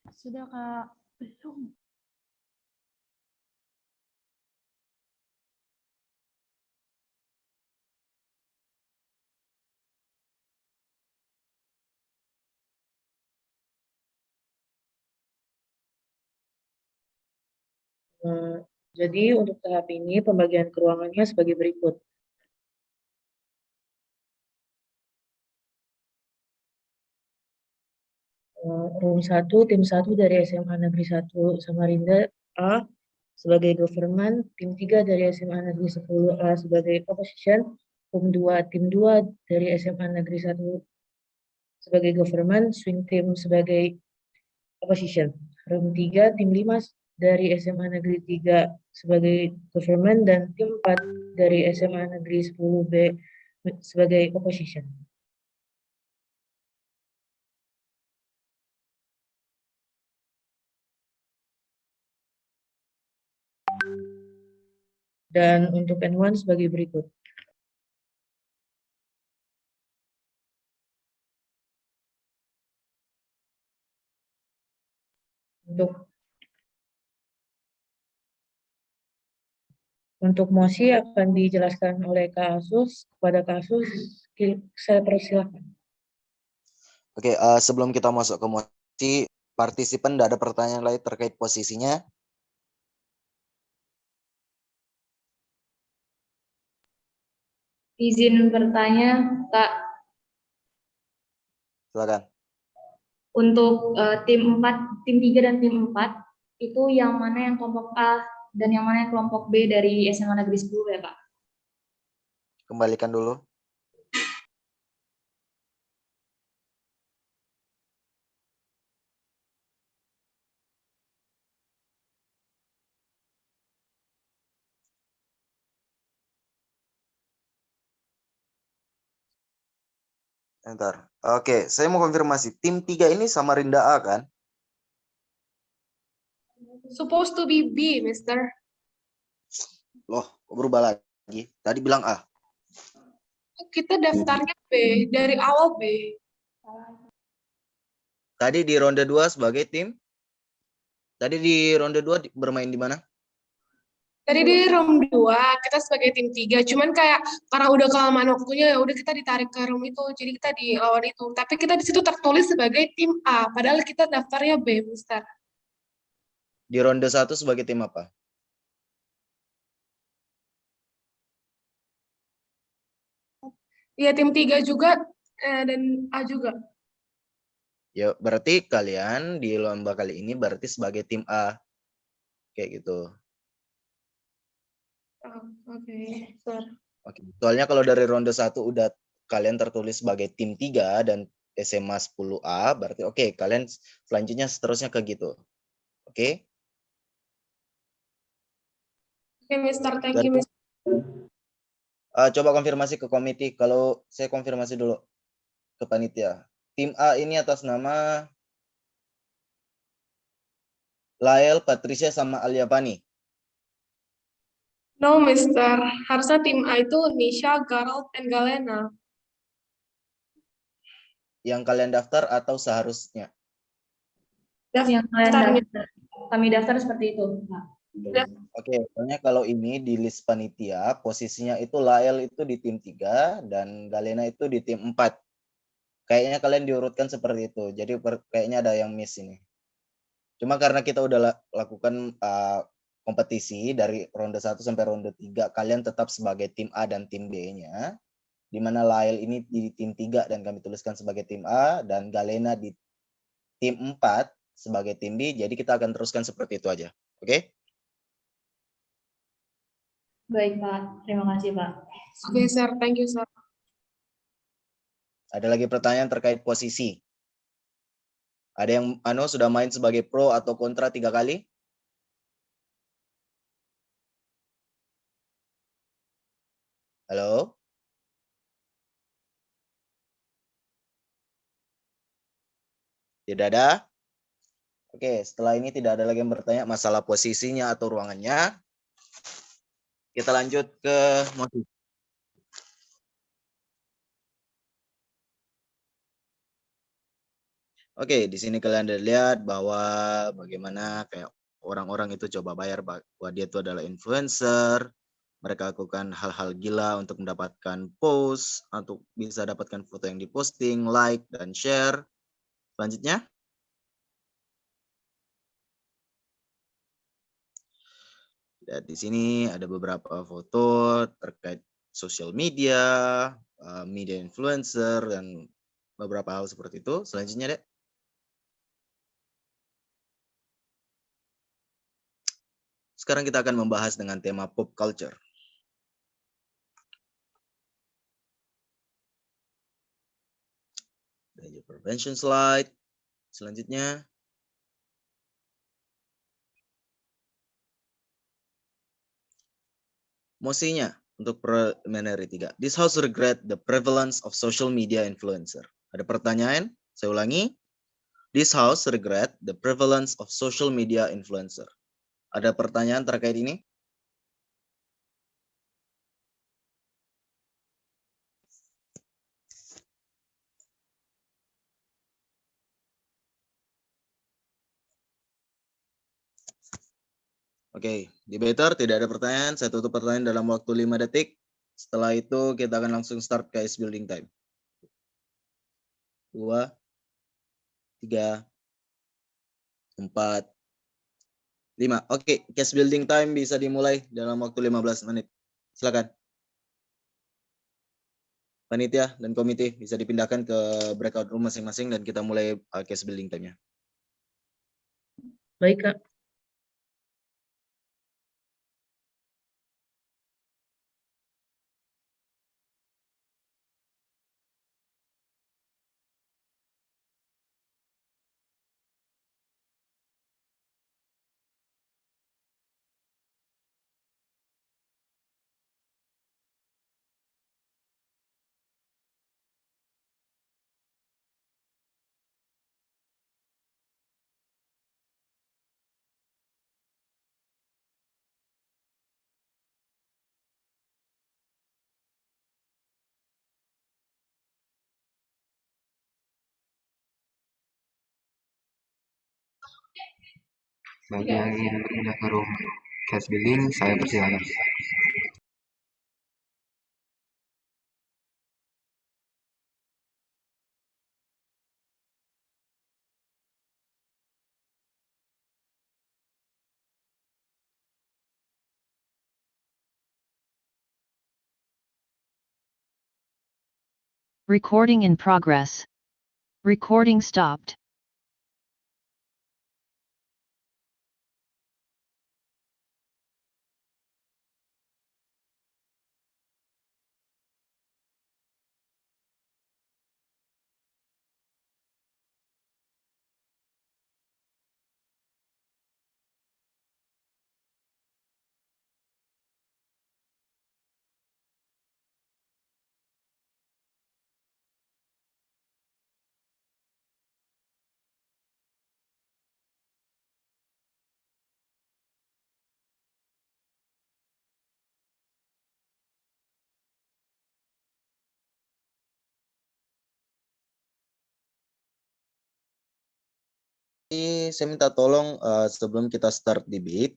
Sudah, Kak. Belum. Jadi untuk tahap ini pembagian keruangannya sebagai berikut. Room 1, tim 1 dari SMA Negeri 1 Samarinda A sebagai government, tim 3 dari SMA Negeri 10 A sebagai opposition, room 2, tim 2 dari SMA Negeri 1 sebagai government, swing team sebagai opposition. Room 3, tim 5 dari SMA Negeri 3 sebagai government, dan tim 4 dari SMA Negeri 10B sebagai opposition. Dan untuk N1 sebagai berikut. Untuk mosi akan dijelaskan oleh Kak Asus. Kepada Kak Asus, saya persilahkan. Oke, sebelum kita masuk ke mosi, partisipan tidak ada pertanyaan lain terkait posisinya? Izin bertanya, Kak. Silakan. Untuk tim 4, tim 3 dan tim 4, itu yang mana yang kelompok A dan yang mana yang kelompok B dari SMA Negeri 10 ya, Kak? Kembalikan dulu. Bentar. Oke, saya mau konfirmasi. Tim 3 ini Samarinda A kan? Supposed to be B, Mister. Loh, kok berubah lagi? Tadi bilang A. Kita daftarnya B, dari awal B. Tadi di ronde 2 sebagai tim? Tadi di ronde 2 bermain di mana? Tadi di room 2, kita sebagai tim 3. Cuman kayak karena udah kelamaan waktunya, ya udah kita ditarik ke room itu. Jadi kita di lawan itu. Tapi kita di situ tertulis sebagai tim A. Padahal kita daftarnya B, Mister. Di ronde 1 sebagai tim apa? Iya, tim 3 juga dan A juga. Ya, berarti kalian di lomba kali ini berarti sebagai tim A. Kayak gitu. Oke, Sir. Oke. Soalnya kalau dari ronde 1 udah kalian tertulis sebagai tim 3 dan SMA 10A, berarti oke, kalian selanjutnya seterusnya ke gitu. Oke? Oke, Mister. Thank you, Mister. Coba konfirmasi ke komite. Kalau saya konfirmasi dulu ke panitia. Tim A ini atas nama Lael, Patricia, sama Aliapani. No, Mister. Harusnya tim A itu Nisha, Gerald, dan Galena. Yang kalian daftar atau seharusnya? Yang kalian daftar. Kami daftar seperti itu, Pak. Oke, soalnya kalau ini di list panitia, posisinya itu Lael itu di tim 3 dan Galena itu di tim 4. Kayaknya kalian diurutkan seperti itu. Jadi kayaknya ada yang miss ini. Cuma karena kita udah lakukan kompetisi dari ronde 1 sampai ronde 3, kalian tetap sebagai tim A dan tim B-nya. Di mana Lael ini di tim 3 dan kami tuliskan sebagai tim A, dan Galena di tim 4 sebagai tim B. Jadi kita akan teruskan seperti itu aja. Oke? Baik, Pak. Terima kasih, Pak. Oke, Sir. Thank you, Sir. Ada lagi pertanyaan terkait posisi? Ada yang sudah main sebagai pro atau kontra 3 kali? Halo? Tidak ada? Oke, setelah ini tidak ada lagi yang bertanya masalah posisinya atau ruangannya. Kita lanjut ke mosi. Oke, di sini kalian ada lihat bahwa bagaimana kayak orang-orang itu coba bayar bahwa dia itu adalah influencer. Mereka lakukan hal-hal gila untuk mendapatkan post, untuk bisa dapatkan foto yang diposting, like, dan share. Selanjutnya. Dan di sini ada beberapa foto terkait sosial media, media influencer, dan beberapa hal seperti itu. Selanjutnya, Dek. Sekarang kita akan membahas dengan tema pop culture. Danger prevention slide. Selanjutnya. Mosinya untuk preliminary 3. This house regret the prevalence of social media influencer. Ada pertanyaan? Saya ulangi. This house regret the prevalence of social media influencer. Ada pertanyaan terkait ini? Oke, debater tidak ada pertanyaan. Saya tutup pertanyaan dalam waktu 5 detik. Setelah itu kita akan langsung start case building time. 2, 3, 4, 5. Oke, case building time bisa dimulai dalam waktu 15 menit. Silakan. Panitia dan komite bisa dipindahkan ke breakout room masing-masing dan kita mulai case building time-nya. Baik, Kak. Bagi yang ingin pindah ke room case building, saya persilakan. Recording in progress. Recording stopped. Saya minta tolong sebelum kita start debate,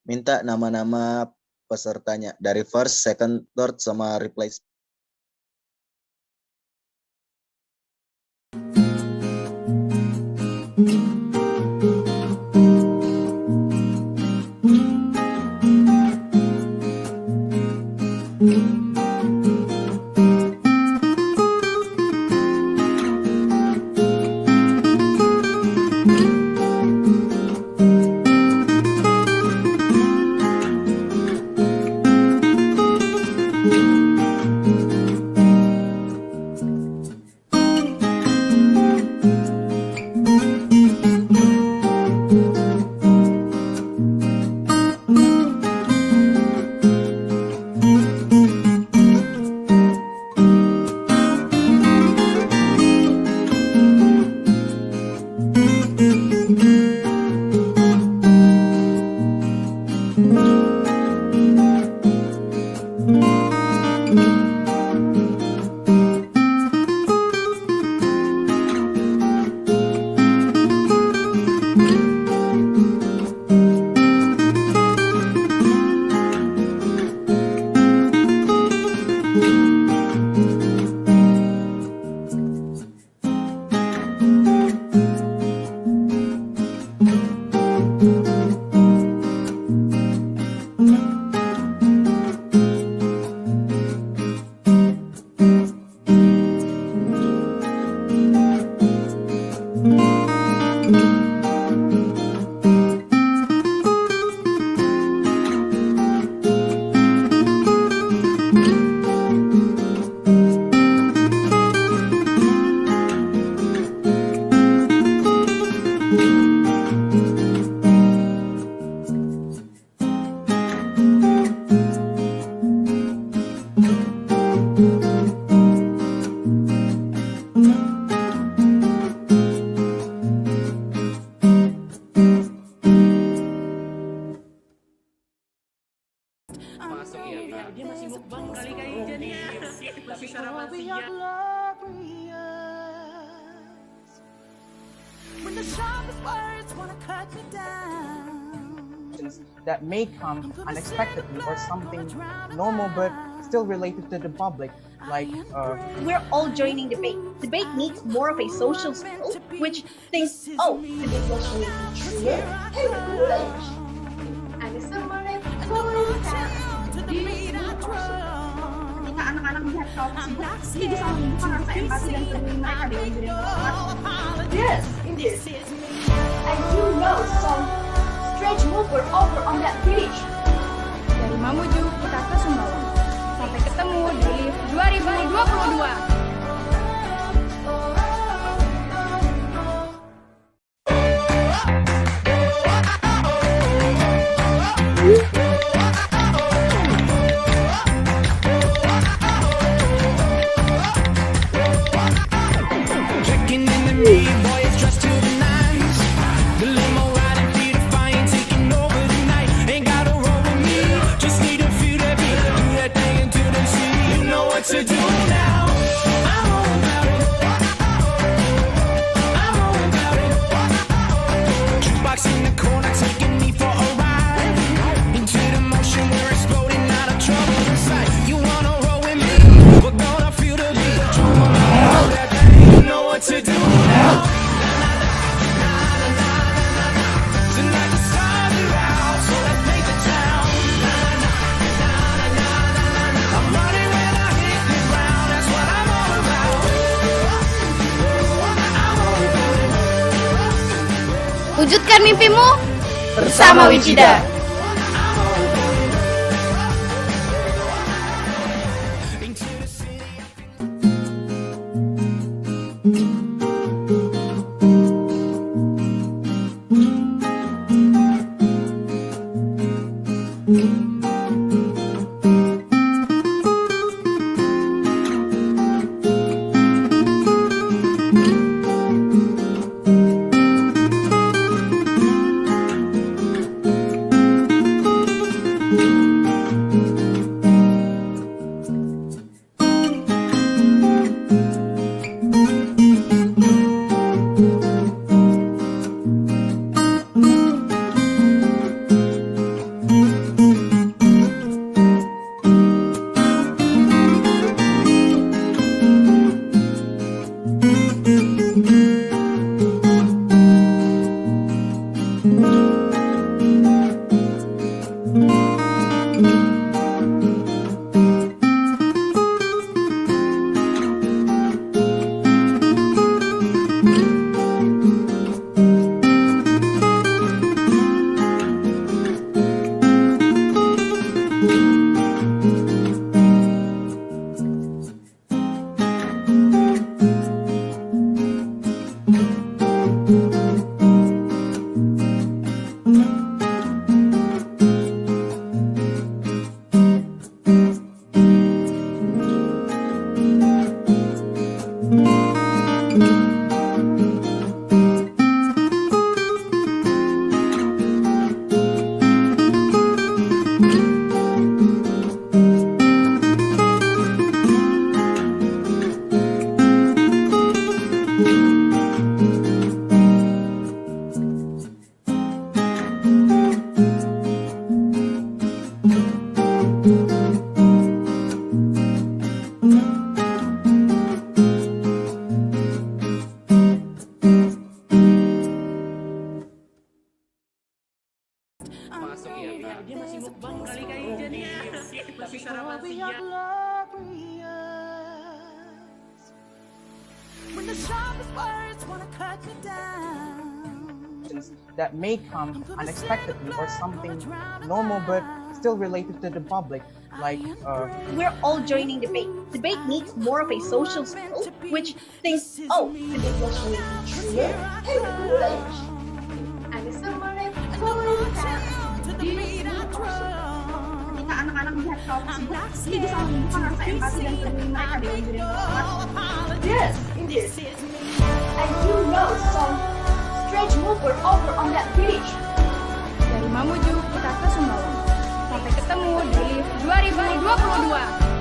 minta nama-nama pesertanya dari first, second, third, sama replace. Masuk ya kak. Dia masih mukbang kali-kali jadi ya. Tapi karena masih ya. That may come unexpectedly or something normal but still related to the public, like we're all joining debate. Debate needs more of a social skill, which thinks, oh, debate was really true. Ada semangat ketika anak-anak melihat hal tersebut, ini bisa menumbuhkan rasa empati dan peduli mereka dengan diri mereka. Yes, it is. And you know, some strange moves were over on that beach. Dari Mamuju kita ke Sumbawa. Sampai ketemu di 2022. Wujudkan mimpimu bersama Wichida. Masuk ya kak. Dia masih mukbang kali-kali jadi ya. Tapi karena masih ya. When the sharpest words wanna cut me down, consequences that may come unexpectedly or something normal but still related to the public, like we're all joining debate. Debate needs more of a social skill, which thinks, oh, debate was related to English. Ada Maret, ketika anak-anak melihat hal tersebut, ini bisa menumbuhkan rasa empati dan peduli mereka dalam diri mereka. Yes, indeed. And you know some strange move were over on that beach. Dari Mamuju kita ke Sumbawa. Sampai ketemu di 2022.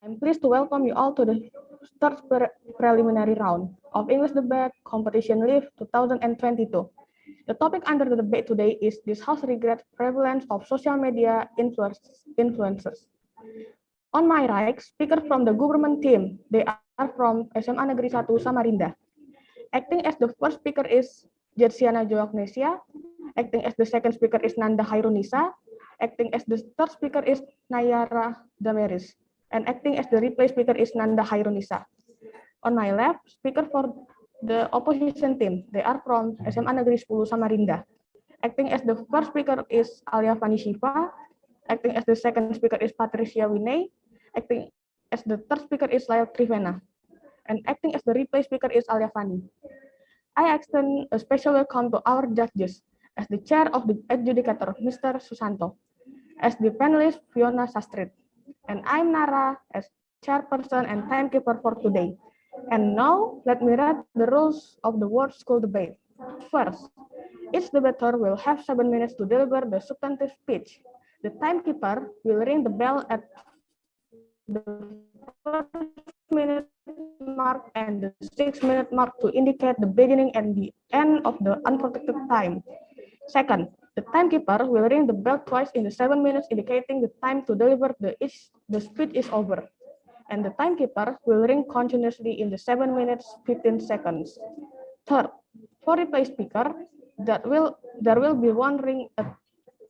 I'm pleased to welcome you all to the third preliminary round of English Debate Competition Live 2022. The topic under the debate today is this House regrets prevalence of social media influencers. On my right, speaker from the government team, they are from SMA Negeri 1 Samarinda. Acting as the first speaker is Jersiana Joagnesia. Acting as the second speaker is Nanda Hairunisa. Acting as the third speaker is Nayara Damaris. And acting as the replay speaker is Nanda Hairunisa. On my left, speaker for the opposition team, they are from SMA Negeri 10 Samarinda. Acting as the first speaker is Alia Fani Shiva. Acting as the second speaker is Patricia Winay. Acting as the third speaker is Lael Trivena. And acting as the replay speaker is Alia Fani. I extend a special welcome to our judges, as the chair of the adjudicator, Mr. Susanto, as the panelist, Fiona Sastrit, and I'm Nara as chairperson and timekeeper for today. And now, let me read the rules of the World School Debate. First, each debater will have 7 minutes to deliver the substantive speech. The timekeeper will ring the bell at the first minute mark and the 6-minute mark to indicate the beginning and the end of the unprotected time. Second, the timekeeper will ring the bell twice in the 7 minutes, indicating the time to deliver the speech is over. And the timekeeper will ring continuously in the 7 minutes, 15 seconds. Third, for replay speaker, there will be one ring at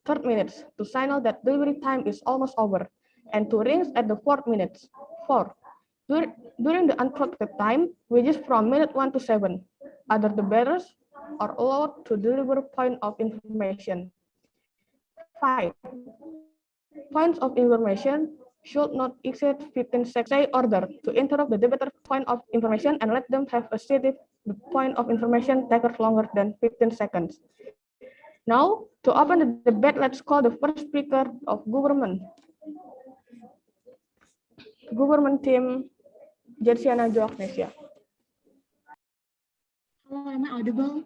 3 minutes to signal that delivery time is almost over, and 2 rings at the 4th minute. Fourth, during the unprotected time, which is from minute 1 to 7, other debaters are allowed to deliver point of information. 5. Points of information should not exceed 15 seconds. Say order to interrupt the debater's point of information and let them have a seat if the point of information takes longer than 15 seconds. Now, to open the debate, let's call the first speaker of government team, Jersiana Joagnesia. Hello, am I audible?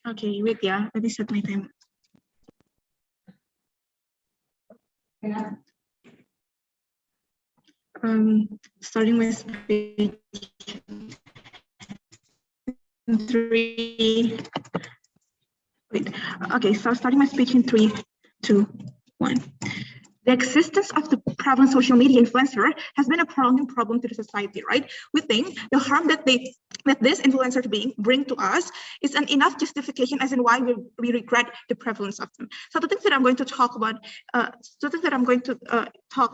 Okay, wait, yeah, let me set my time. Starting with speech 3. Wait, okay, so starting my speech in 3, 2, 1. The existence of the prevalent social media influencer has been a prolonging problem to the society, right? We think the harm that this influencer bring to us is an enough justification as in why we regret the prevalence of them. So the things that I'm going to talk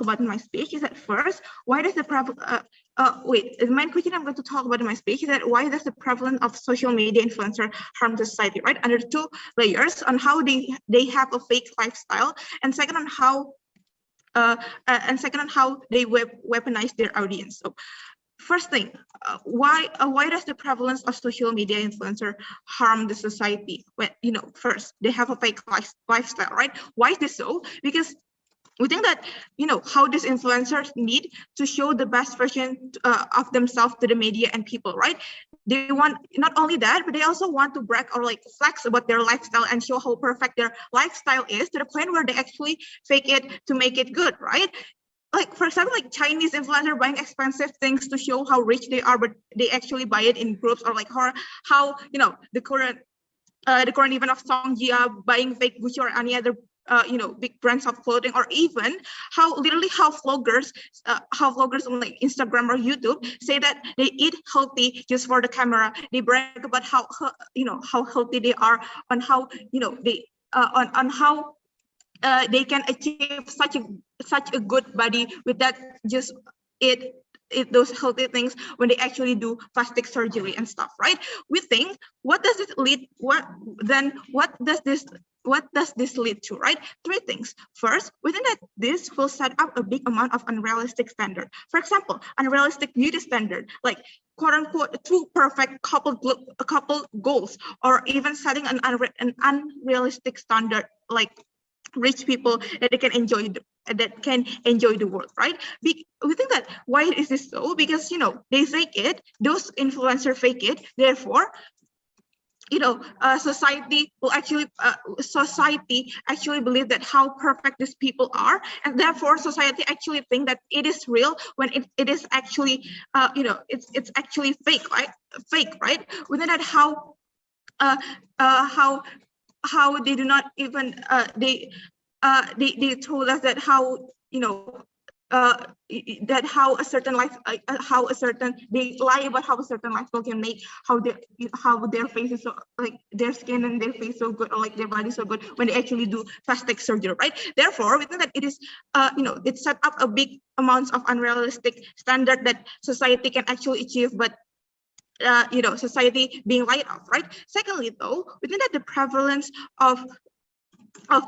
about, in my speech is that first, why does the the main question I'm going to talk about in my speech is that why does the prevalence of social media influencer harm the society, right? Under 2 layers on how they have a fake lifestyle, and second on how they weaponize their audience. So first thing, why does the prevalence of social media influencer harm the society? When, first, they have a fake lifestyle, right? Why is this so? Because we think that, how these influencers need to show the best version of themselves to the media and people, right? They want not only that, but they also want to brag or flex about their lifestyle and show how perfect their lifestyle is to the point where they actually fake it to make it good, right? Like, for example, Chinese influencer buying expensive things to show how rich they are, but they actually buy it in groups, or how the current event of Song Jia buying fake Gucci or any other big brands of clothing, or even how vloggers on Instagram or YouTube say that they eat healthy just for the camera. They brag about how healthy they are, on how on how they can achieve such a good body with that just eat those healthy things when they actually do plastic surgery and stuff, right? We think, what does this lead to, right? 3 things. First, we think that this will set up a big amount of unrealistic standard. For example, unrealistic beauty standard, like quote unquote 2 perfect couple goals, or even setting an unrealistic standard, like rich people that they can enjoy the world, right? We think that, why is this so? Because they fake it, those influencers fake it, therefore society believe that how perfect these people are, and therefore society actually think that it is real when it is actually it's actually fake, right? Within that, how they do not even they told us that how uh, that how a certain life how a certain they lie about how a certain lifestyle can make how their face is so, like their skin and their face so good, or like their body so good when they actually do plastic surgery, right? Therefore we think that it is it set up a big amounts of unrealistic standard that society can actually achieve, but society being lied of, right? Secondly, though, we think that the prevalence of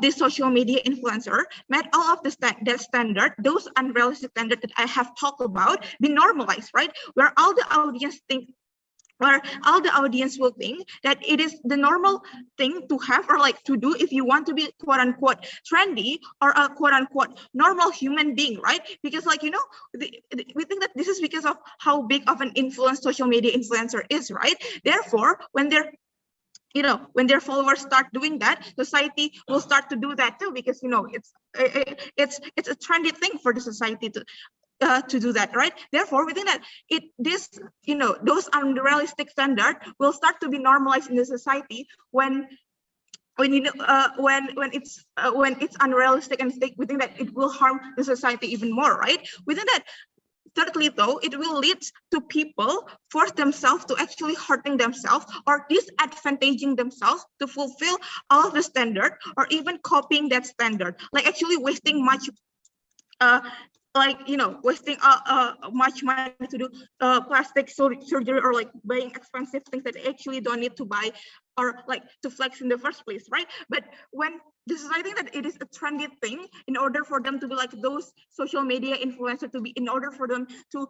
this social media influencer met all of that standard, those unrealistic standards that I have talked about, be normalized, right? Where all the audience will think that it is the normal thing to have or like to do if you want to be quote unquote trendy or a quote unquote normal human being, right? Because like, we think that this is because of how big of an influence social media influencer is, right? Therefore, when when their followers start doing that, society will start to do that too, because it's a trendy thing for the society to do that, right? Therefore, we think that those unrealistic standards will start to be normalized in the society when it's unrealistic and we think that it will harm the society even more, right? We think that thirdly, though, it will lead to people force themselves to actually hurting themselves or disadvantaging themselves to fulfill all of the standard or even copying that standard, like actually wasting much wasting much money to do plastic surgery or like buying expensive things that they actually don't need to buy or like to flex in the first place, right? But when this is, I think that it is a trendy thing in order for them to be like those social media influencers in order for them to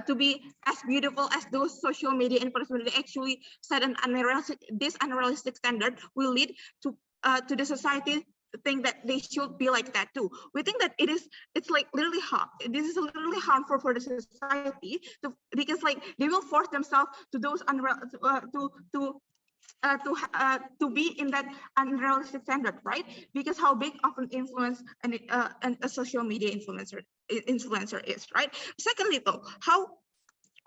to be as beautiful as those social media influencers. They actually set this unrealistic standard will lead to the society think that they should be like that too. We think that it's like literally this is literally harmful for the society because like they will force themselves to those to be in that unrealistic standard, right? Because how big of an influence and a social media influencer is, right? Secondly, though, how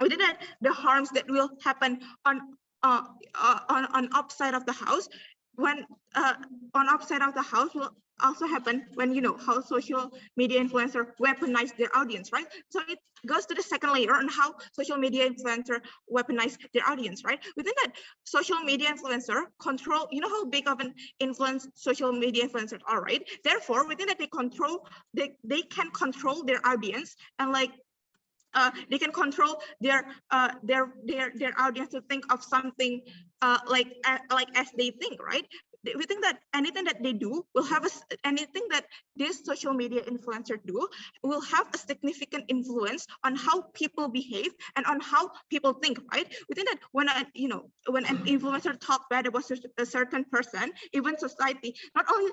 we did that the harms that will happen on upside of the house when on upside of the house will also happen when how social media influencer weaponize their audience, right? So it goes to the second layer on how social media influencer weaponize their audience, right? We think that social media influencer control, how big of an influence social media influencers are, right? Therefore, we think that they can control their audience and like they can control their audience to think of something like as they think, right? We think that anything that they do will have anything that this social media influencer do will have a significant influence on how people behave and on how people think, right? We think that when an influencer talk bad about a certain person, even society, not only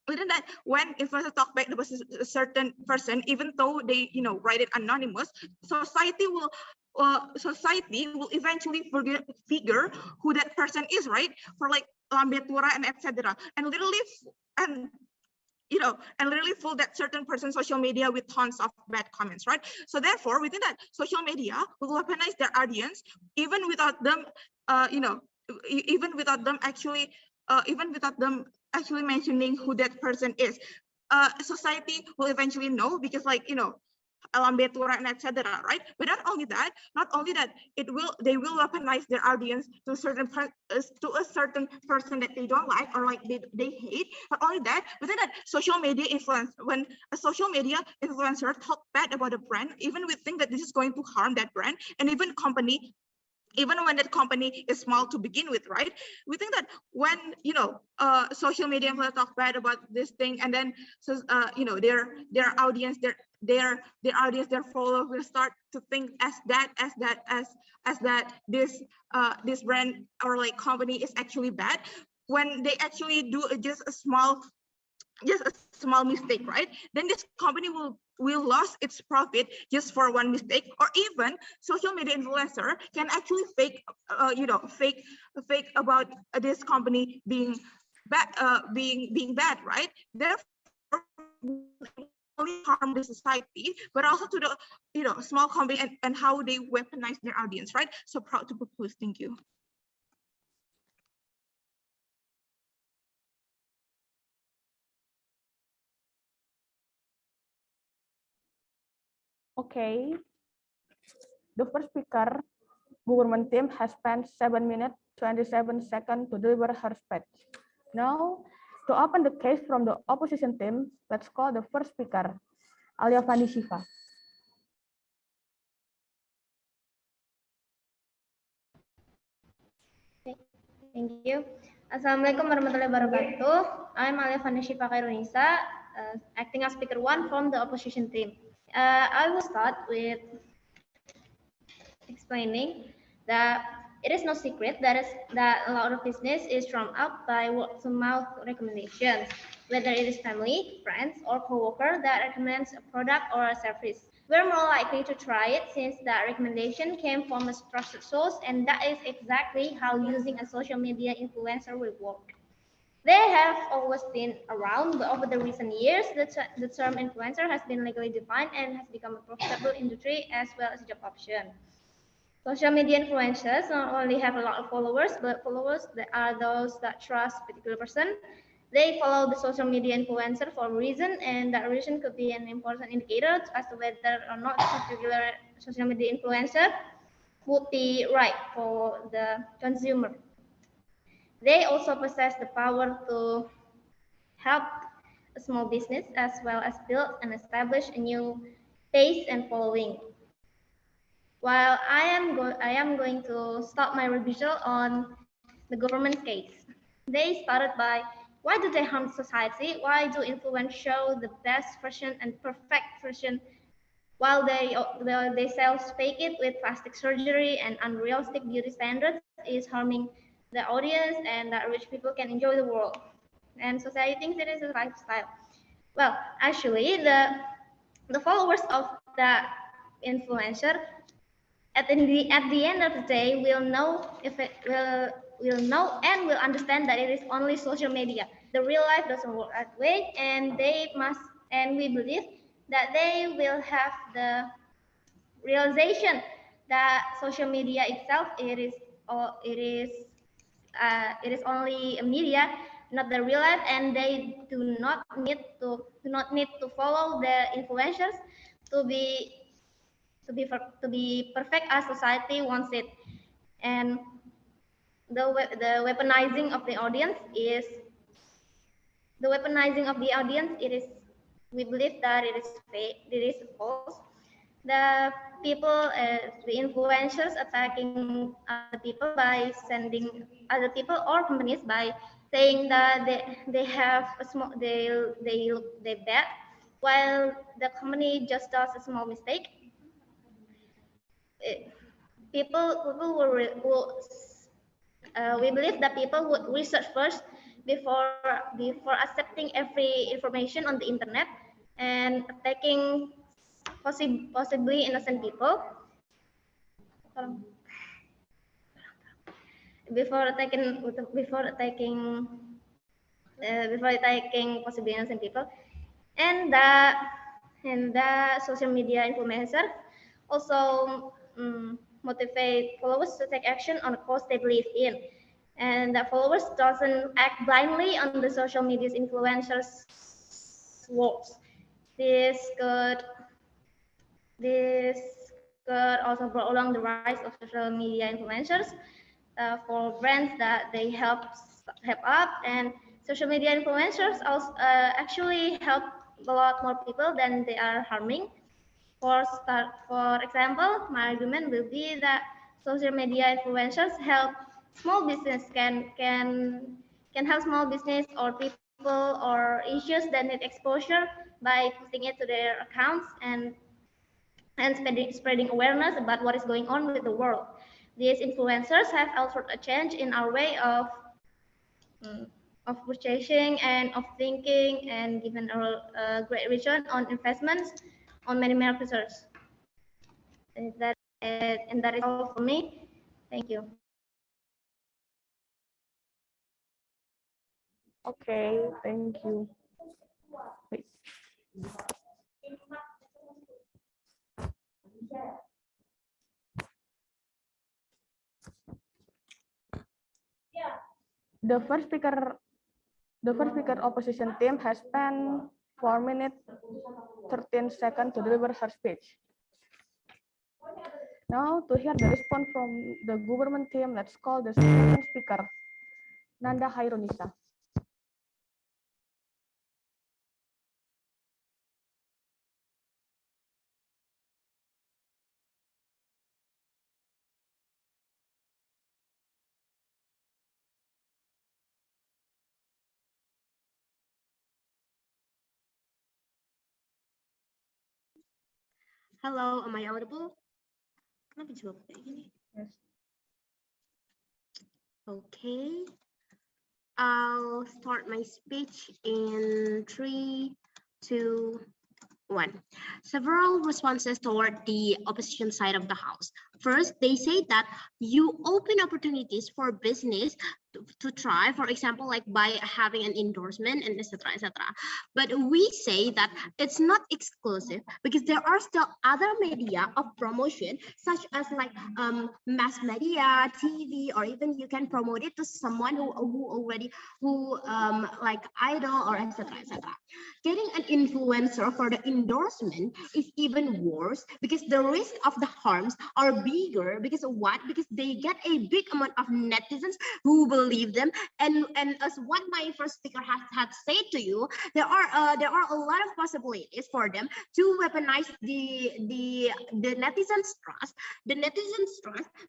within that when influencers talk back about a certain person, even though they write it anonymous, society will eventually figure who that person is, right? For like lambe tura and etc. And literally and fill that certain person's social media with tons of bad comments, right? So therefore, we think that social media will weaponize their audience even without them even without them actually mentioning who that person is. Society will eventually know because like alambe tura and etc., right? But not only that they will weaponize their audience to a certain person that they don't like or like they hate. Not only that, within that social media influence, when a social media influencer talk bad about a brand, even we think that this is going to harm that brand and even company, even when that company is small to begin with, right? We think that when social media influencers talk bad about this thing, and then their audience, their audience, their followers will start to think as that this brand or like company is actually bad, when they actually do just a small mistake, right? Then this company will will lose its profit just for one mistake, or even social media influencer can actually fake, fake about this company being bad, being bad, right? Therefore, only harm the society, but also to the small company and how they weaponize their audience, right? So proud to propose. Thank you. Okay. The first speaker, government team, has spent 7 minutes, 27 seconds to deliver her speech. Now, to open the case from the opposition team, let's call the first speaker, Alia Fani Shiva. Thank you. Assalamualaikum warahmatullahi wabarakatuh. I'm Alia Fani Shiva Kairunisa, acting as speaker 1 from the opposition team. I will start with explaining that it is no secret that a lot of business is drawn up by word-of-mouth recommendations, whether it is family, friends, or coworker that recommends a product or a service. We're more likely to try it since that recommendation came from a trusted source, and that is exactly how using a social media influencer will work. They have always been around, but over the recent years, the term influencer has been legally defined and has become a profitable industry as well as a job option. Social media influencers not only have a lot of followers, but followers that are those that trust a particular person. They follow the social media influencer for a reason, and that reason could be an important indicator as to whether or not the particular social media influencer would be right for the consumer. They also possess the power to help a small business as well as build and establish a new base and following. While I am going to start my rebuttal on the government's case. They started by, why do they harm society? Why do influencers show the best version and perfect version while they self-fake it with plastic surgery and unrealistic beauty standards is harming the audience and that rich people can enjoy the world. And society thinks it is a lifestyle. Well, actually, the followers of the influencer at the end of the day will know if it will know and will understand that it is only social media. The real life doesn't work that way, and we believe that they will have the realization that social media itself it is only a media, not the real life, and they do not need to follow the influencers to be perfect as society wants it. And the weaponizing of the audience is we believe that it is fake, it is false. The people, the influencers attacking other people by sending other people or companies by saying that they have a small they bad, while the company just does a small mistake. We believe that people would research first before accepting every information on the internet and attacking possibly innocent people. Before attacking possibly innocent people, and the social media influencer also motivate followers to take action on a cause they believe in, and that followers doesn't act blindly on the social media's influencers' words. This could also brought along the rise of social media influencers for brands that they help up, and social media influencers also actually help a lot more people than they are harming. For example, my argument will be that social media influencers help small business can help small business or people or issues that need exposure by posting it to their accounts and spreading awareness about what is going on with the world. These influencers have altered a change in our way of purchasing and of thinking, and given a great return on investments on many officers. And that is all for me. Thank you. Okay, thank you. Wait. The first speaker opposition team has spent 4 minutes 13 seconds to deliver her speech. Now, to hear the response from the government team, let's call the second speaker, Nanda Hairunisa. Hello, am I audible? Kenapa jawab kayak gini? Yes. Okay. I'll start my speech in 3, 2, 1. Several responses toward the opposition side of the House. First, they say that you open opportunities for business to try, for example, like by having an endorsement and etc. etc. But we say that it's not exclusive because there are still other media of promotion, such as like mass media, TV, or even you can promote it to someone who like idol or etc. etc. Getting an influencer for the endorsement is even worse because the risk of the harms are bigger because of what? Because they get a big amount of netizens who believe them, and as what my first speaker had said to you, there are a lot of possibilities for them to weaponize the netizens trust,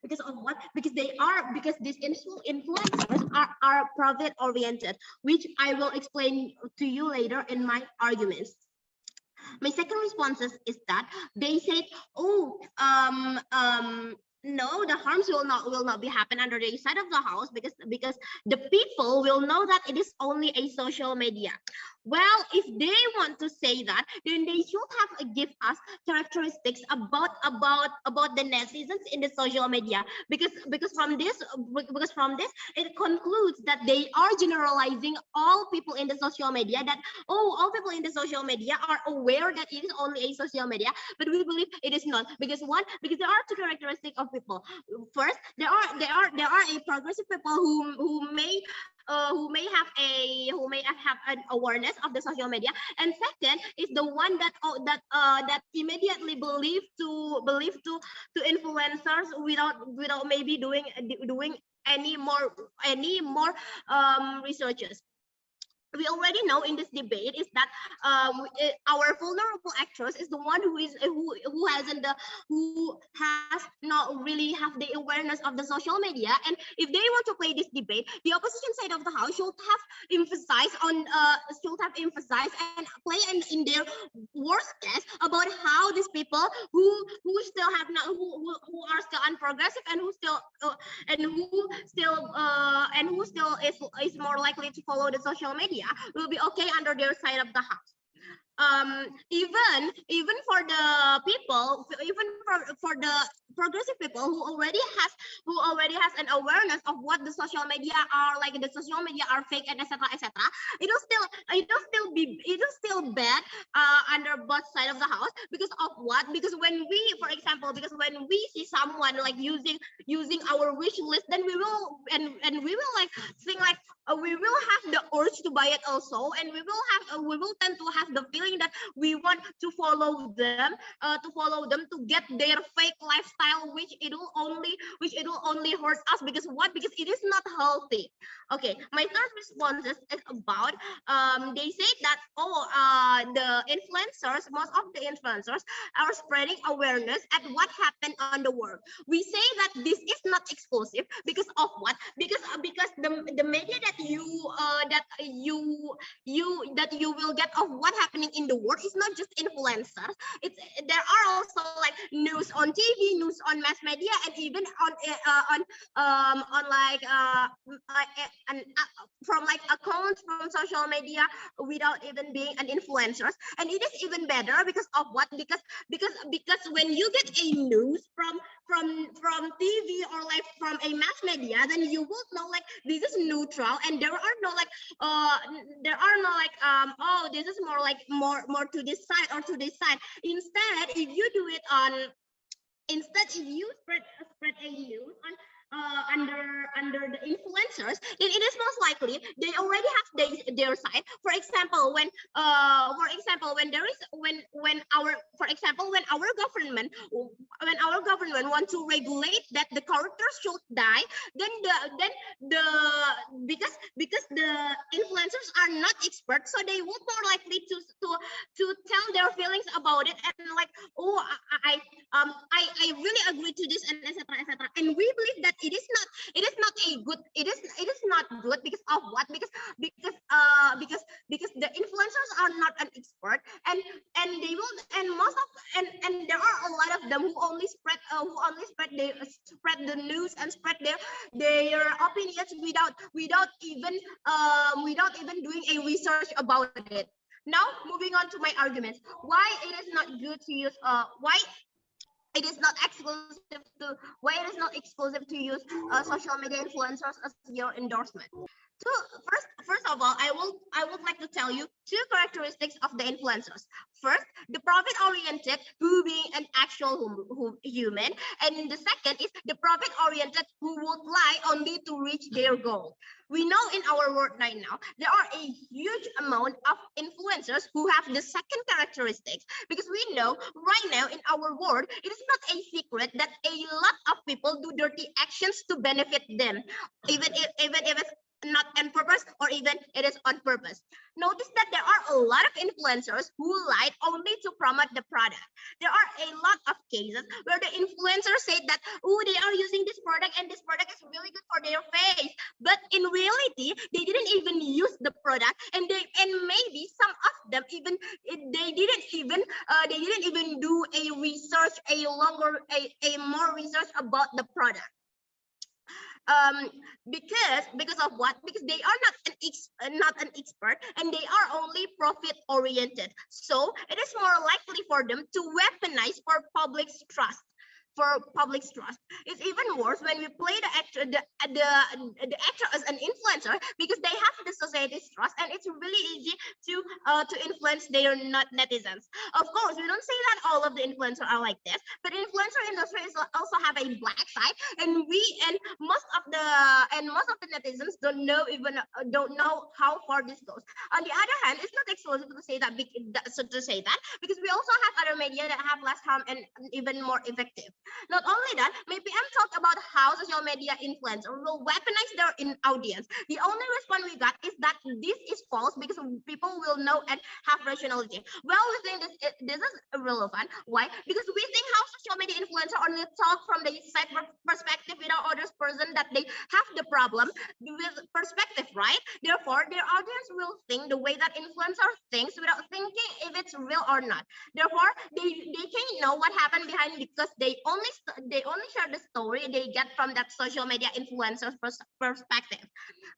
because of what? Because these influencers are profit oriented, which I will explain to you later in my arguments. My second response is that they said, oh, no, the harms will not be happen under the side of the House because the people will know that it is only a social media. Well, if they want to say that, then they should have give us characteristics about the netizens in the social media, because from this it concludes that they are generalizing all people in the social media, that all people in the social media are aware that it is only a social media, but we believe it is not. Because what? Because there are two characteristics of people. First, there are a progressive people who may have an awareness of the social media, and second is the one that immediately believe to influencers without maybe doing any more researches. We already know in this debate is that our vulnerable actors is the one who has not really have the awareness of the social media. And if they want to play this debate, the opposition side of the House should have emphasized and play in their worst case about how these people who still have not who are still unprogressive and who still is more likely to follow the social media will be okay under their side of the House. Even for the people, even for the progressive people who already has an awareness of what the social media are, like the social media are fake and etc. It'll still bad under both sides of the House because of what? Because when we see someone like using our wish list, then we will like think like we will have the urge to buy it also, and we will tend to have the feeling that we want to follow them to get their fake lifestyle, which it will only hurt us. Because what? Because it is not healthy. Okay, my third response is about they say that the influencers, most of the influencers are spreading awareness at what happened on the world. We say that this is not exclusive because of what? Because the media that you will get of what happening in the world is not just influencers. There are also like news on TV, news on mass media, and even on from like accounts from social media without even being an influencer. And it is even better because of what? Because when you get a news from TV or like from a mass media, then you will know like this is neutral and there are no like oh, this is more like more to this side or to this side. Instead, if you do it on if you spread a news on under the influencers, then it is most likely they already have their side. For example, when there is when our government want to regulate that the characters should die, then the because the influencers are not experts, so they would more likely to tell their feelings about it and like, oh, I really agree to this and etc. etc. And we believe that it is not good because of what? Because the influencers are not an expert and they will and there are a lot of them who only spread the news and spread their opinions without even doing a research about it. Now moving on to my arguments, why it is not good to use why it is not exclusive to use social media influencers as your endorsement. So first of all, I would like to tell you two characteristics of the influencers. First, the profit-oriented, who being an actual human, and the second is the profit-oriented, who would lie only to reach their goal. We know in our world right now, there are a huge amount of influencers who have the second characteristics, because we know right now in our world, it is not a secret that a lot of people do dirty actions to benefit them, even if it's not on purpose or even it is on purpose. Notice that there are a lot of influencers who lied only to promote the product. There are a lot of cases where the influencers say that, oh, they are using this product and this product is really good for their face, but in reality they didn't even use the product, and maybe some of them even they didn't even do a research, a more research about the product. Because of what? Because they are not an expert and they are only profit oriented. So it is more likely for them to weaponize for public's trust. It's even worse when we play the actor as an influencer, because they have the society's trust and it's really easy to influence their netizens. Of course, we don't say that all of the influencers are like this, but influencer industry is also have a black side, and most of the netizens don't know how far this goes. On the other hand, it's not exclusive to say that because we also have other media that have less harm and even more effective. Not only that, maybe I'm talking about how social media influencers will weaponize their audience. The only response we got is that this is false because people will know and have rationality. Well, we think this is irrelevant. Why? Because we think how social media influencers only talk from the side perspective without others person that they have the problem with perspective, right? Therefore, their audience will think the way that influencer thinks without thinking if it's real or not. Therefore, they can't know what happened behind because they only share the story they get from that social media influencer perspective.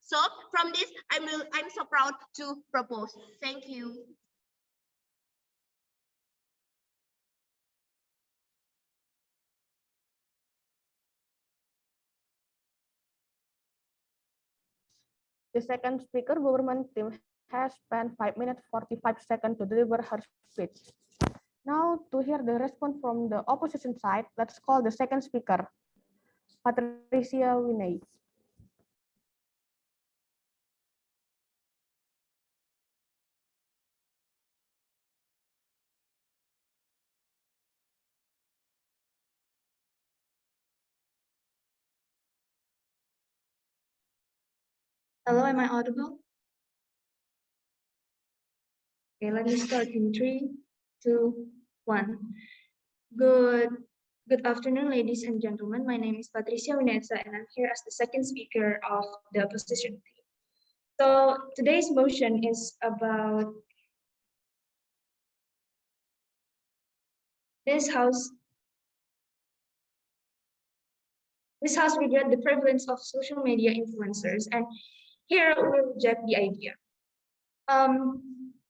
So from this, I'm so proud to propose. Thank you. The second speaker, government team, has spent 5 minutes 45 seconds to deliver her speech. Now, to hear the response from the opposition side, let's call the second speaker, Patricia Winay. Hello, am I audible? Okay, let me start in 3, 2, 1. Good afternoon, ladies and gentlemen. My name is Patricia Winetsa, and I'm here as the second speaker of the opposition team. So today's motion is about this house regret the prevalence of social media influencers, and Here we reject the idea.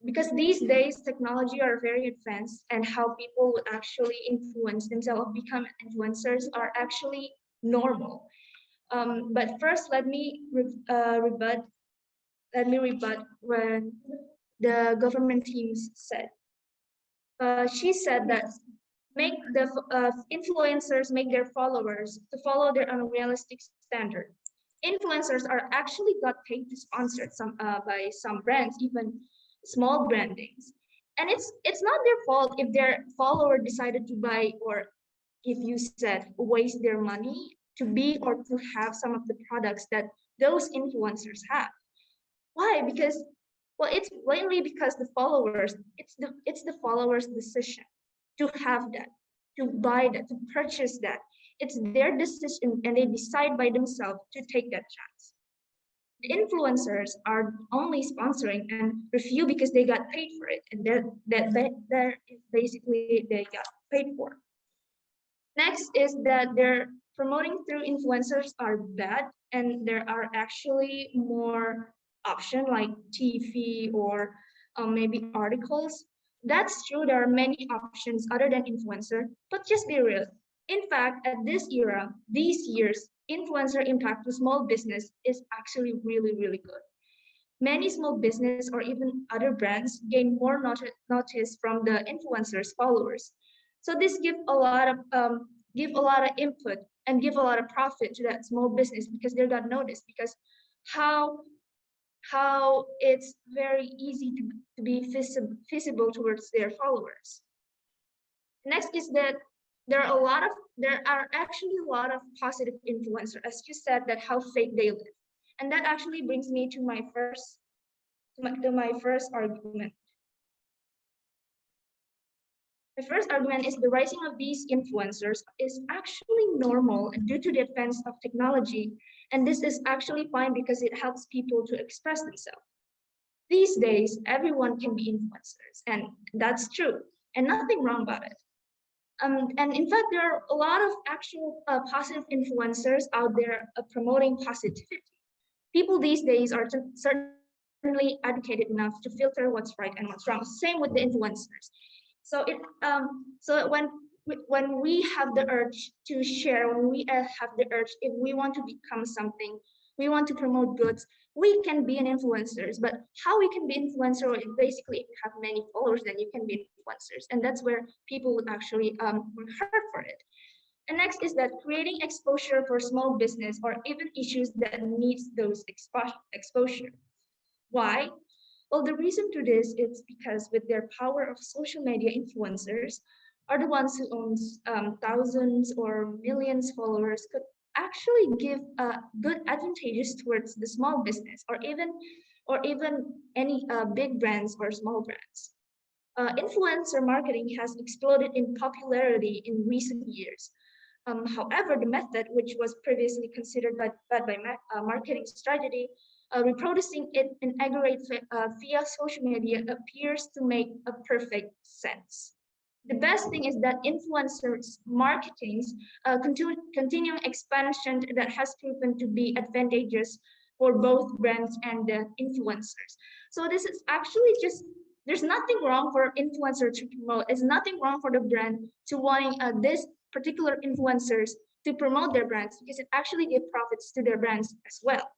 Because these days technology are very advanced and how people would actually influence themselves, become influencers are actually normal. But first, let me rebut when the government teams said. She said that make the influencers make their followers to follow their unrealistic standard. Influencers are actually got paid to sponsor some by some brands, even small brandings, and it's not their fault if their follower decided to buy, or if you said waste their money to be or to have some of the products that those influencers have. Why? Because, well, it's mainly because the followers, it's the followers' decision to have that, to buy that, to purchase that. It's their decision, and they decide by themselves to take that chance. The influencers are only sponsoring and review because they got paid for it, and that is basically they got paid for. Next is that they're promoting through influencers are bad, and there are actually more option like TV or maybe articles. That's true, there are many options other than influencer, but just be real. In fact, at this era, these years, influencer impact to small business is actually really, really good. Many small business or even other brands gain more notice from the influencers' followers. So this give a lot of input and give a lot of profit to that small business because they got noticed, because how it's very easy to be visible towards their followers. Next is that there are actually a lot of positive influencers, as you said, that how fake they live. And that actually brings me to my first argument. The first argument is the rising of these influencers is actually normal due to the advance of technology, and this is actually fine because it helps people to express themselves. These days, everyone can be influencers, and that's true, and nothing wrong about it. And in fact, there are a lot of actual positive influencers out there promoting positivity. People these days are certainly educated enough to filter what's right and what's wrong. Same with the influencers. So when we have the urge to share, when we have the urge, if we want to become something, we want to promote goods, we can be an influencers. But how we can be influencer is basically if you have many followers, then you can be influencers, and that's where people would actually work hard for it. And next is that creating exposure for small business or even issues that needs those exposure. Why? Well, the reason to this is because with their power of social media, influencers are the ones who owns thousands or millions followers could actually give good advantages towards the small business or even any big brands or small brands. Influencer marketing has exploded in popularity in recent years. However, the method, which was previously considered bad by marketing strategy, reproducing it in aggregate via social media appears to make a perfect sense. The best thing is that influencers marketing's continuing expansion that has proven to be advantageous for both brands and the influencers. So this is actually just, there's nothing wrong for influencer to promote. There's nothing wrong for the brand to wanting this particular influencers to promote their brands, because it actually gives profits to their brands as well.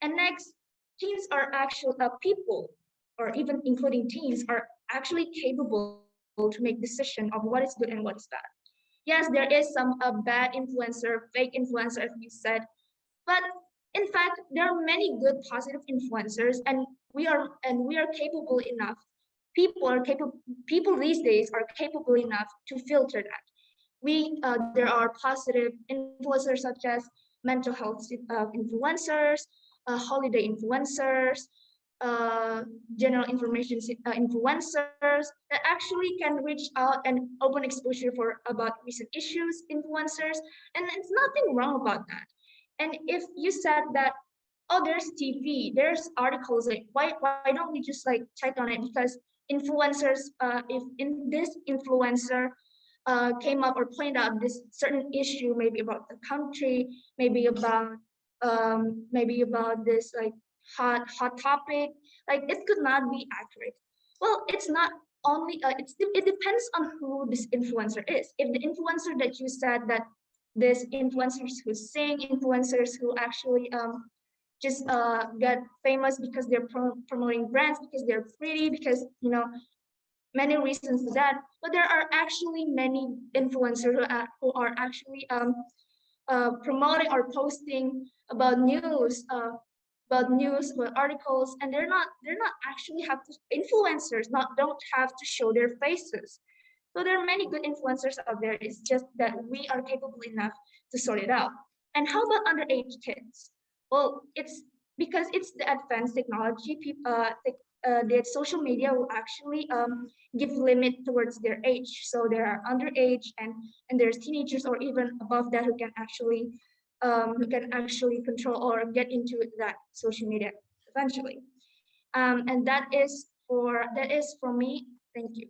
And next, teens are actually people, or even including teens, are actually capable to make decision of what is good and what is bad. Yes, there is some bad influencer, fake influencer, as you said, but in fact, there are many good positive influencers, and we are capable enough. People these days are capable enough to filter that. There are positive influencers such as mental health influencers, holiday influencers, general information influencers that actually can reach out and open exposure for about recent issues influencers, and it's nothing wrong about that. And if you said that, oh, there's TV, there's articles, like why don't we just like check on it? Because influencers, if in this influencer came up or pointed out this certain issue, maybe about the country, maybe about this like hot topic, like it could not be accurate. Well, it's not only it depends on who this influencer is. If the influencer that you said that this influencers who sing, influencers who actually just get famous because they're promoting brands, because they're pretty, because many reasons to that. But there are actually many influencers who are actually promoting or posting about news, about articles, and they're not actually have to influencers don't have to show their faces. So there are many good influencers out there. It's just that we are capable enough to sort it out. And how about underage kids? Well, it's because it's the advanced technology. That social media will actually give limit towards their age. So there are underage and there's teenagers or even above that who can actually control or get into that social media eventually. And that is for me. Thank you.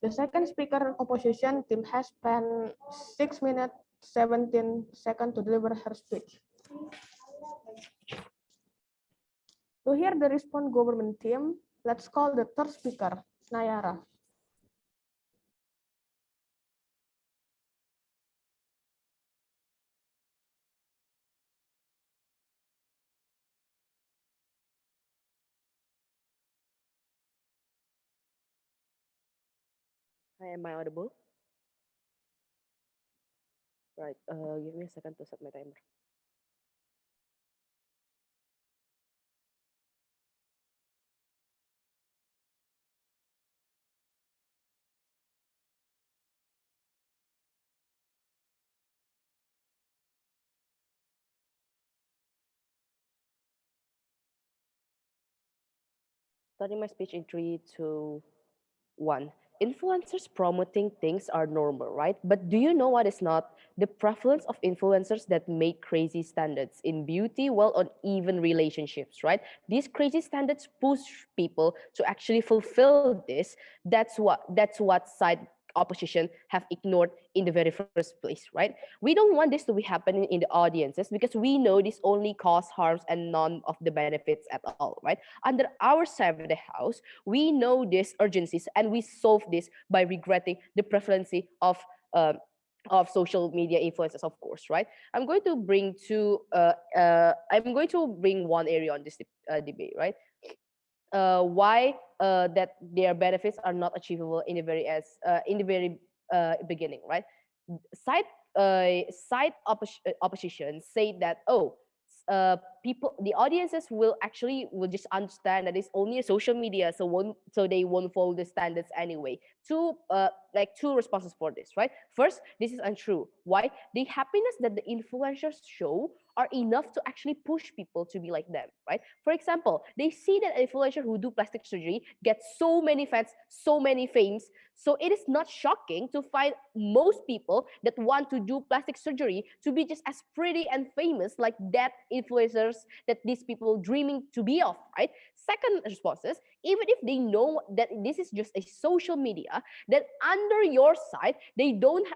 The second speaker opposition team has spent 6 minutes 17 seconds to deliver her speech. To hear the response government team, let's call the third speaker, Nayara. Hi, am I audible? Right, give me a second to set my timer. Starting my speech in 3, 2, 1. Influencers promoting things are normal, right? But do you know what is not? The prevalence of influencers that make crazy standards in beauty, well, or even relationships, right? These crazy standards push people to actually fulfill this. That's what side opposition have ignored in the very first place, right? We don't want this to be happening in the audiences because we know this only cause harms and none of the benefits at all, right? Under our side of the house, we know these urgencies and we solve this by regretting the prevalence of social media influencers, of course, right? I'm going to bring one area on this debate, right? Why that their benefits are not achievable in the very beginning, right? Side opposition say that the audiences will just understand that it's only a social media, so they won't follow the standards anyway. Two responses for this, right? First, this is untrue. Why? The happiness that the influencers show are enough to actually push people to be like them, right? For example, they see that an influencer who do plastic surgery gets so many fans, so many fames. So it is not shocking to find most people that want to do plastic surgery to be just as pretty and famous like that influencers that these people dreaming to be of, right? Second responses, even if they know that this is just a social media, then under your side, it don't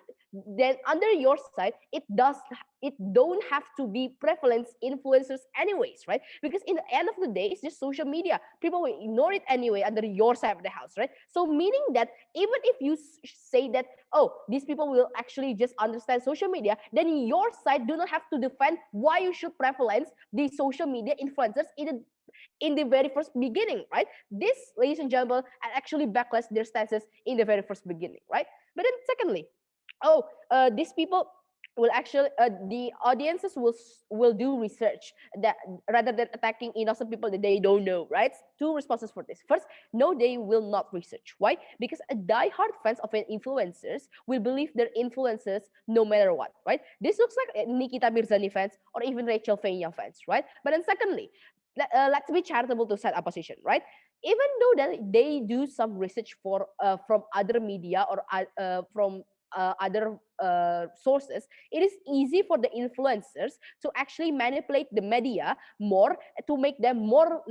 have to be prevalent influencers anyways, right? Because in the end of the day, it's just social media. People will ignore it anyway under your side of the house, right? So meaning that even if you say that, these people will actually just understand social media, then your side do not have to defend why you should prevalence the social media influencers in the very first beginning, right? This, ladies and gentlemen, actually backlash their stances in the very first beginning, right? But then secondly, these people will actually the audiences will do research that rather than attacking innocent people that they don't know, right? Two responses for this. First, no, they will not research. Why? Because a die-hard fans of an influencers will believe their influencers no matter what, right? This looks like Nikita Mirzani fans or even Rachel Fenya fans, right? But then secondly, let's be charitable to side opposition, right? Even though that they do some research from other media or from other sources, it is easy for the influencers to actually manipulate the media more to make them more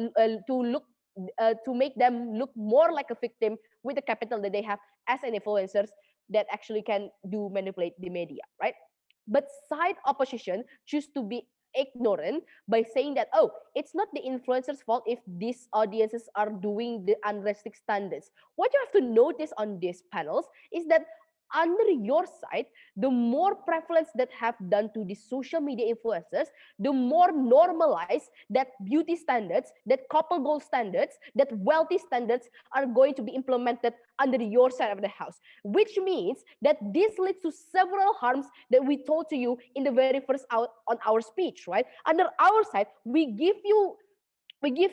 to make them look more like a victim with the capital that they have as an influencers that actually can do manipulate the media, right? But side opposition choose to be ignorant by saying that, oh, it's not the influencers' fault if these audiences are doing the unrealistic standards. What you have to notice on these panels is that under your side, the more prevalence that have done to the social media influencers, the more normalized that beauty standards, that couple goal standards, that wealthy standards are going to be implemented under your side of the house, which means that this leads to several harms that we told to you in the very first out on our speech, right? Under our side, we give you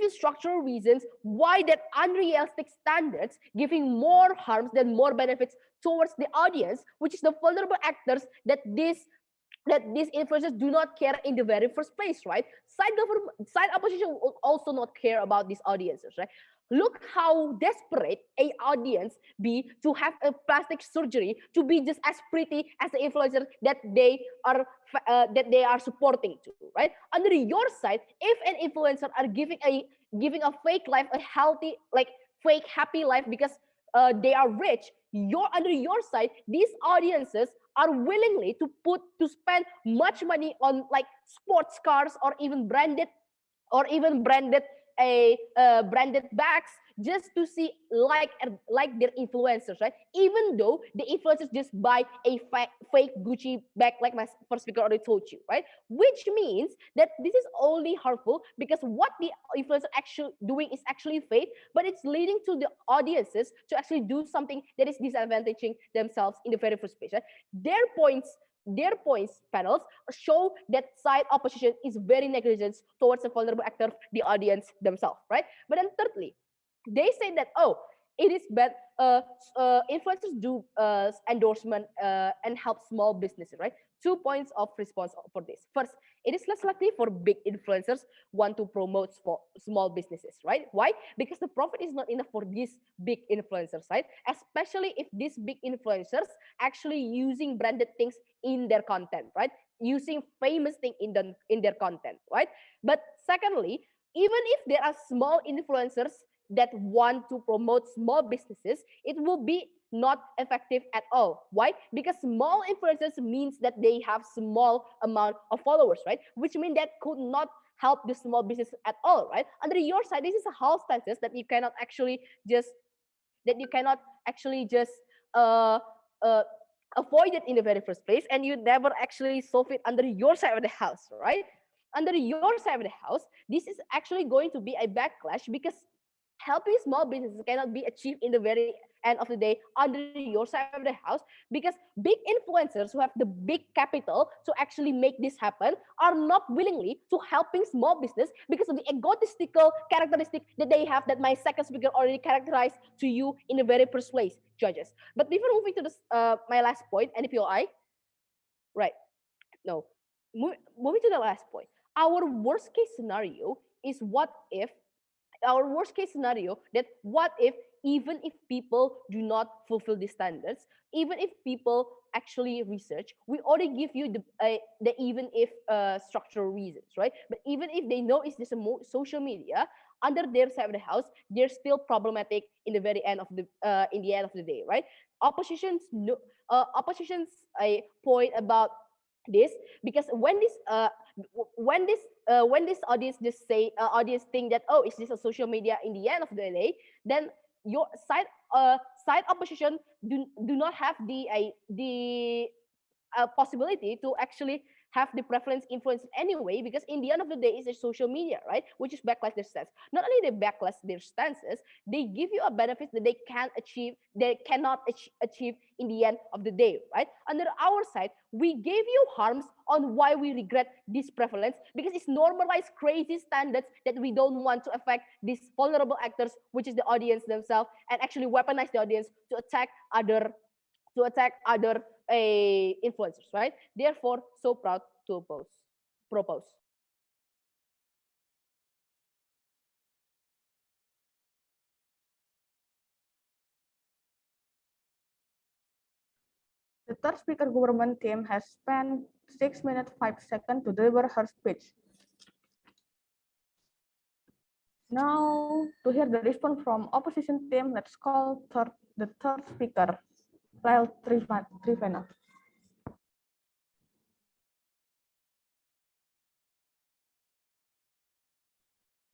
structural reasons why that unrealistic standards giving more harms than more benefits towards the audience, which is the vulnerable actors that these influencers do not care in the very first place, right? Side opposition will also not care about these audiences, right? Look how desperate a audience be to have a plastic surgery to be just as pretty as the influencer that they are supporting to, right? Under your side, if an influencer are giving a fake life, a healthy, like fake happy life because they are rich, under your side, these audiences are willingly to spend much money on like sports cars or even branded branded bags just to see like their influencers, right? Even though the influencers just buy a fake Gucci bag, like my first speaker already told you, right? Which means that this is only harmful because what the influencer actually doing is actually fake, but it's leading to the audiences to actually do something that is disadvantaging themselves in the very first place, right? Their points panels show that side opposition is very negligent towards a vulnerable actor, the audience themselves, right? But then thirdly, they say that, oh, it is bad. Influencers do endorsement and help small businesses, right? 2 points of response for this. First, it is less likely for big influencers want to promote small businesses, right? Why? Because the profit is not enough for these big influencers, right? Especially if these big influencers actually using branded things in their content, right? Using famous thing in their content, right? But secondly, even if there are small influencers that want to promote small businesses, it will be not effective at all. Why? Because small influencers means that they have small amount of followers, right? Which means that could not help the small business at all, right? Under your side, this is a house census that you cannot actually just uh, uh, avoid it in the very first place, and you never actually solve it under your side of the house, right? Under your side of the house, this is actually going to be a backlash because helping small businesses cannot be achieved in the very end of the day under your side of the house, because big influencers who have the big capital to actually make this happen are not willingly to helping small business because of the egotistical characteristic that they have, that my second speaker already characterized to you in the very first place, judges. But before moving to this, my last point, NPOI, right? No, moving to the last point. Our worst case scenario is what if what if even if people do not fulfill the standards, even if people actually research, we already give you the even if structural reasons, right? But even if they know it's just a social media under their side of the house, they're still problematic in the very end of the day, right? Opposition's a point about this, because when this audience just say audience think that, oh, it's just a social media in the end of the day, then your side opposition do not have the possibility to actually have the preference influence anyway, because in the end of the day it's a social media, right? Which is backlash their stance. Not only they backlash their stances, they give you a benefit that they cannot achieve in the end of the day, right? Under our side, we gave you harms on why we regret this prevalence, because it's normalized crazy standards that we don't want to affect these vulnerable actors, which is the audience themselves, and actually weaponize the audience to attack other influencers, right? Therefore, so proud to propose. The third speaker government team has spent 6 minutes 5 seconds to deliver her speech. Now, to hear the response from opposition team, let's call the third speaker. Lyle Trivena.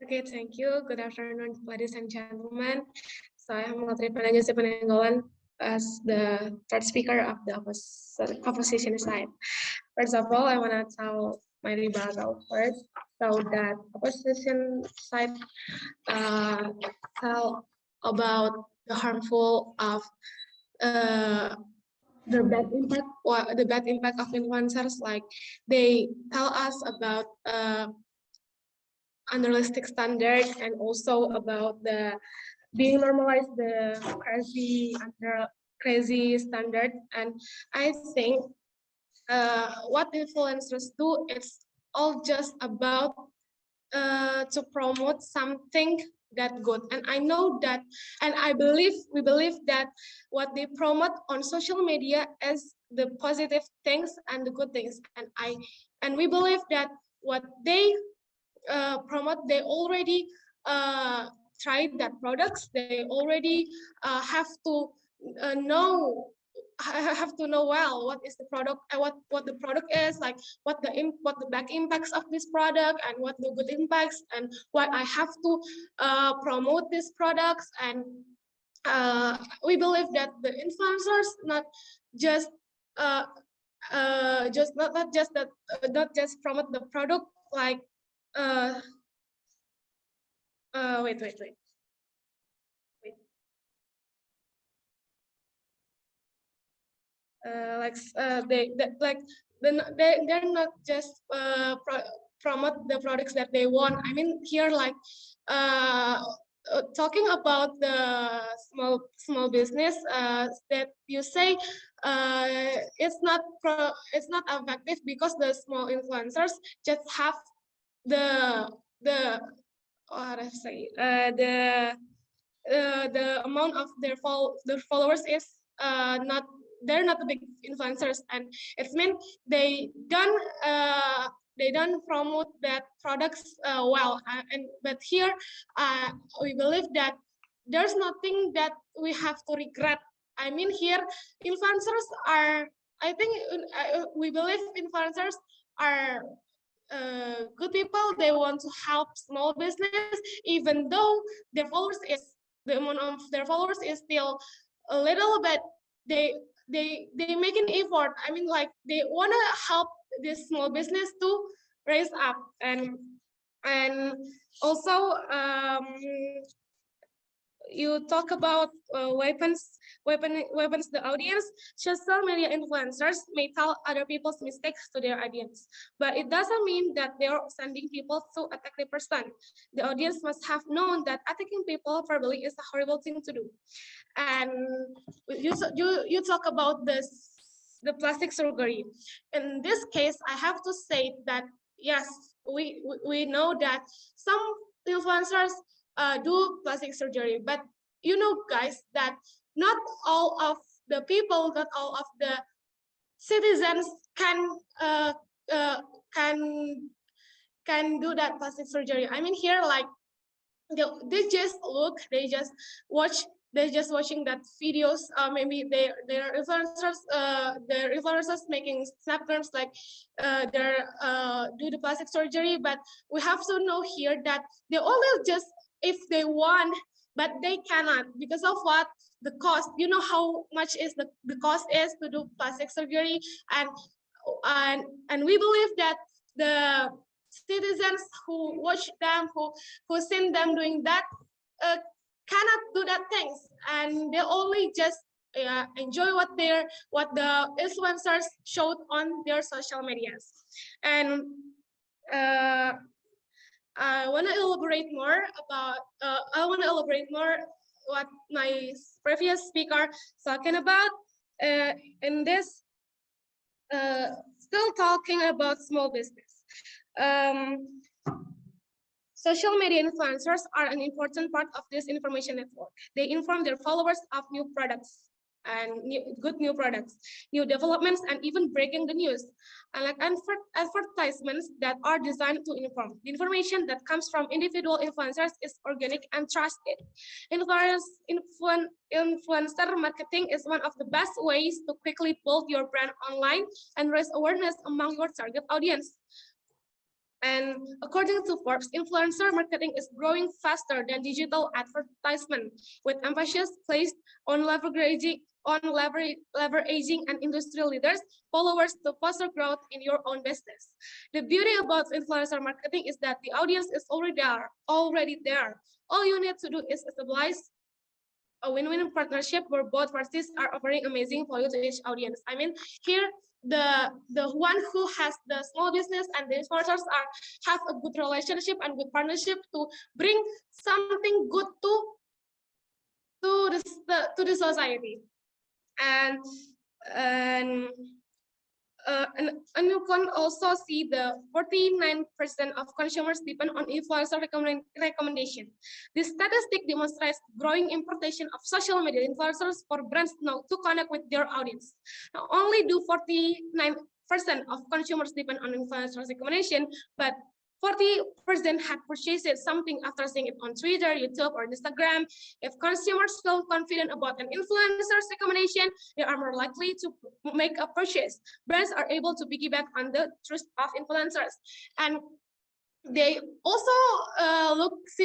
Okay, thank you. Good afternoon, ladies and gentlemen. Saya Maret Penanggalan as the third speaker of the opposition side. First of all, I want to tell my rebuttal first, so that opposition side tell about the harmful of the bad impact of influencers. Like they tell us about unrealistic standard and also about the being normalized the crazy standard. And I think what influencers do, it's all just about to promote something that good. And I know that, and we believe that what they promote on social media is the positive things and the good things. And we believe that what they promote, they already tried that products. They already have to know well what is the product, what the product is like, what the bad impacts of this product and what the good impacts, and why I have to promote these products. And we believe that the influencers not just not just promote the product like wait. They're not just promote the products that they want. I mean here like talking about the small business that you say it's not effective because the small influencers just have the what I say the amount of their followers is not, they're not the big influencers, and it means they don't promote that products well. But here we believe that there's nothing that we have to regret. I mean here influencers are, I think we believe influencers are good people. They want to help small business, even though their followers is, the amount of their followers is still a little, but they make an effort. I mean like they want to help this small business to raise up. And also you talk about weapons the audience. Social media influencers may tell other people's mistakes to their audience, but it doesn't mean that they're sending people to attack the person. The audience must have known that attacking people verbally is a horrible thing to do. And you talk about the plastic surgery. In this case, I have to say that yes, we know that some influencers do plastic surgery, but you know guys that not all of the people, not all of the citizens can do that plastic surgery. I mean here like they just look, they just watch, they're just watching that videos. Maybe they're influencers making snapgrams like they're do the plastic surgery. But we have to know here that they always just, if they want, but they cannot because of what? The cost. You know how much is the cost is to do plastic surgery, and we believe that the citizens who watch them, who seen them doing that, cannot do that things, and they only just enjoy what the influencers showed on their social medias. And I want to elaborate more what my previous speaker talking about in this still talking about small business. Social media influencers are an important part of this information network. They inform their followers of new products, and good new products, new developments, and even breaking the news. Unlike advertisements that are designed to inform, the information that comes from individual influencers is organic and trusted. Influencer marketing is one of the best ways to quickly build your brand online and raise awareness among your target audience. And according to Forbes, influencer marketing is growing faster than digital advertisement, with emphasis placed on leveraging and industry leaders, followers to foster growth in your own business. The beauty about influencer marketing is that the audience is already there. All you need to do is establish a win-win partnership where both parties are offering amazing value to each audience. I mean, here the one who has the small business and the influencers have a good relationship and good partnership to bring something good to the society. And you can also see the 49% of consumers depend on influencer recommendation. This statistic demonstrates growing importation of social media influencers for brands now to connect with their audience. Not only do 49% of consumers depend on influencer recommendation, but 40% had purchased something after seeing it on Twitter, YouTube, or Instagram. If consumers feel confident about an influencer's recommendation, they are more likely to make a purchase. Brands are able to piggyback on the trust of influencers. And they also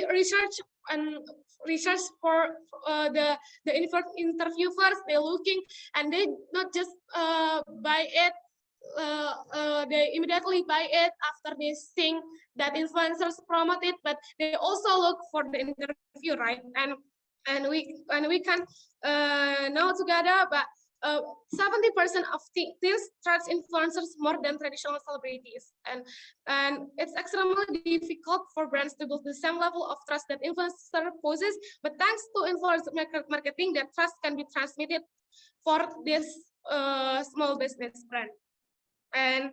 research for the interviewers. They're looking, and they not just buy it. They immediately buy it after they think that influencers promote it, but they also look for the interview, right? And we can know together, but 70% of teens trust influencers more than traditional celebrities, and it's extremely difficult for brands to build the same level of trust that influencer poses. But thanks to influencer marketing, that trust can be transmitted for this small business brand. And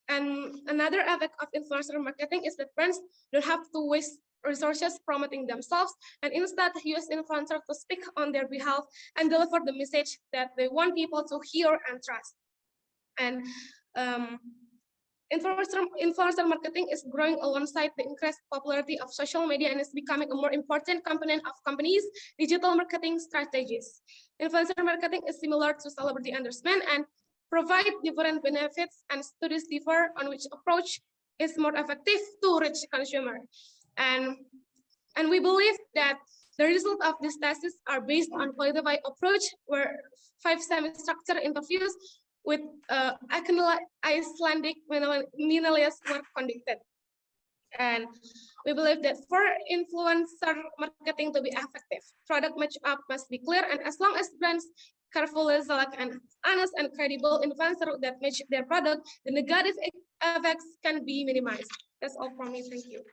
and another effect of influencer marketing is that brands don't have to waste resources promoting themselves, and instead use influencers to speak on their behalf and deliver the message that they want people to hear and trust. And influencer marketing is growing alongside the increased popularity of social media and is becoming a more important component of companies' digital marketing strategies. Influencer marketing is similar to celebrity endorsement and provide different benefits, and studies differ on which approach is more effective to reach consumer. And we believe that the result of these tests are based on qualified approach, where 5 semi-structured interviews with Icelandic minimalists were conducted. And we believe that for influencer marketing to be effective, product match-up must be clear, and as long as brands carefully select an honest and credible influencer that match their product, the negative effects can be minimized. That's all from me. Thank you.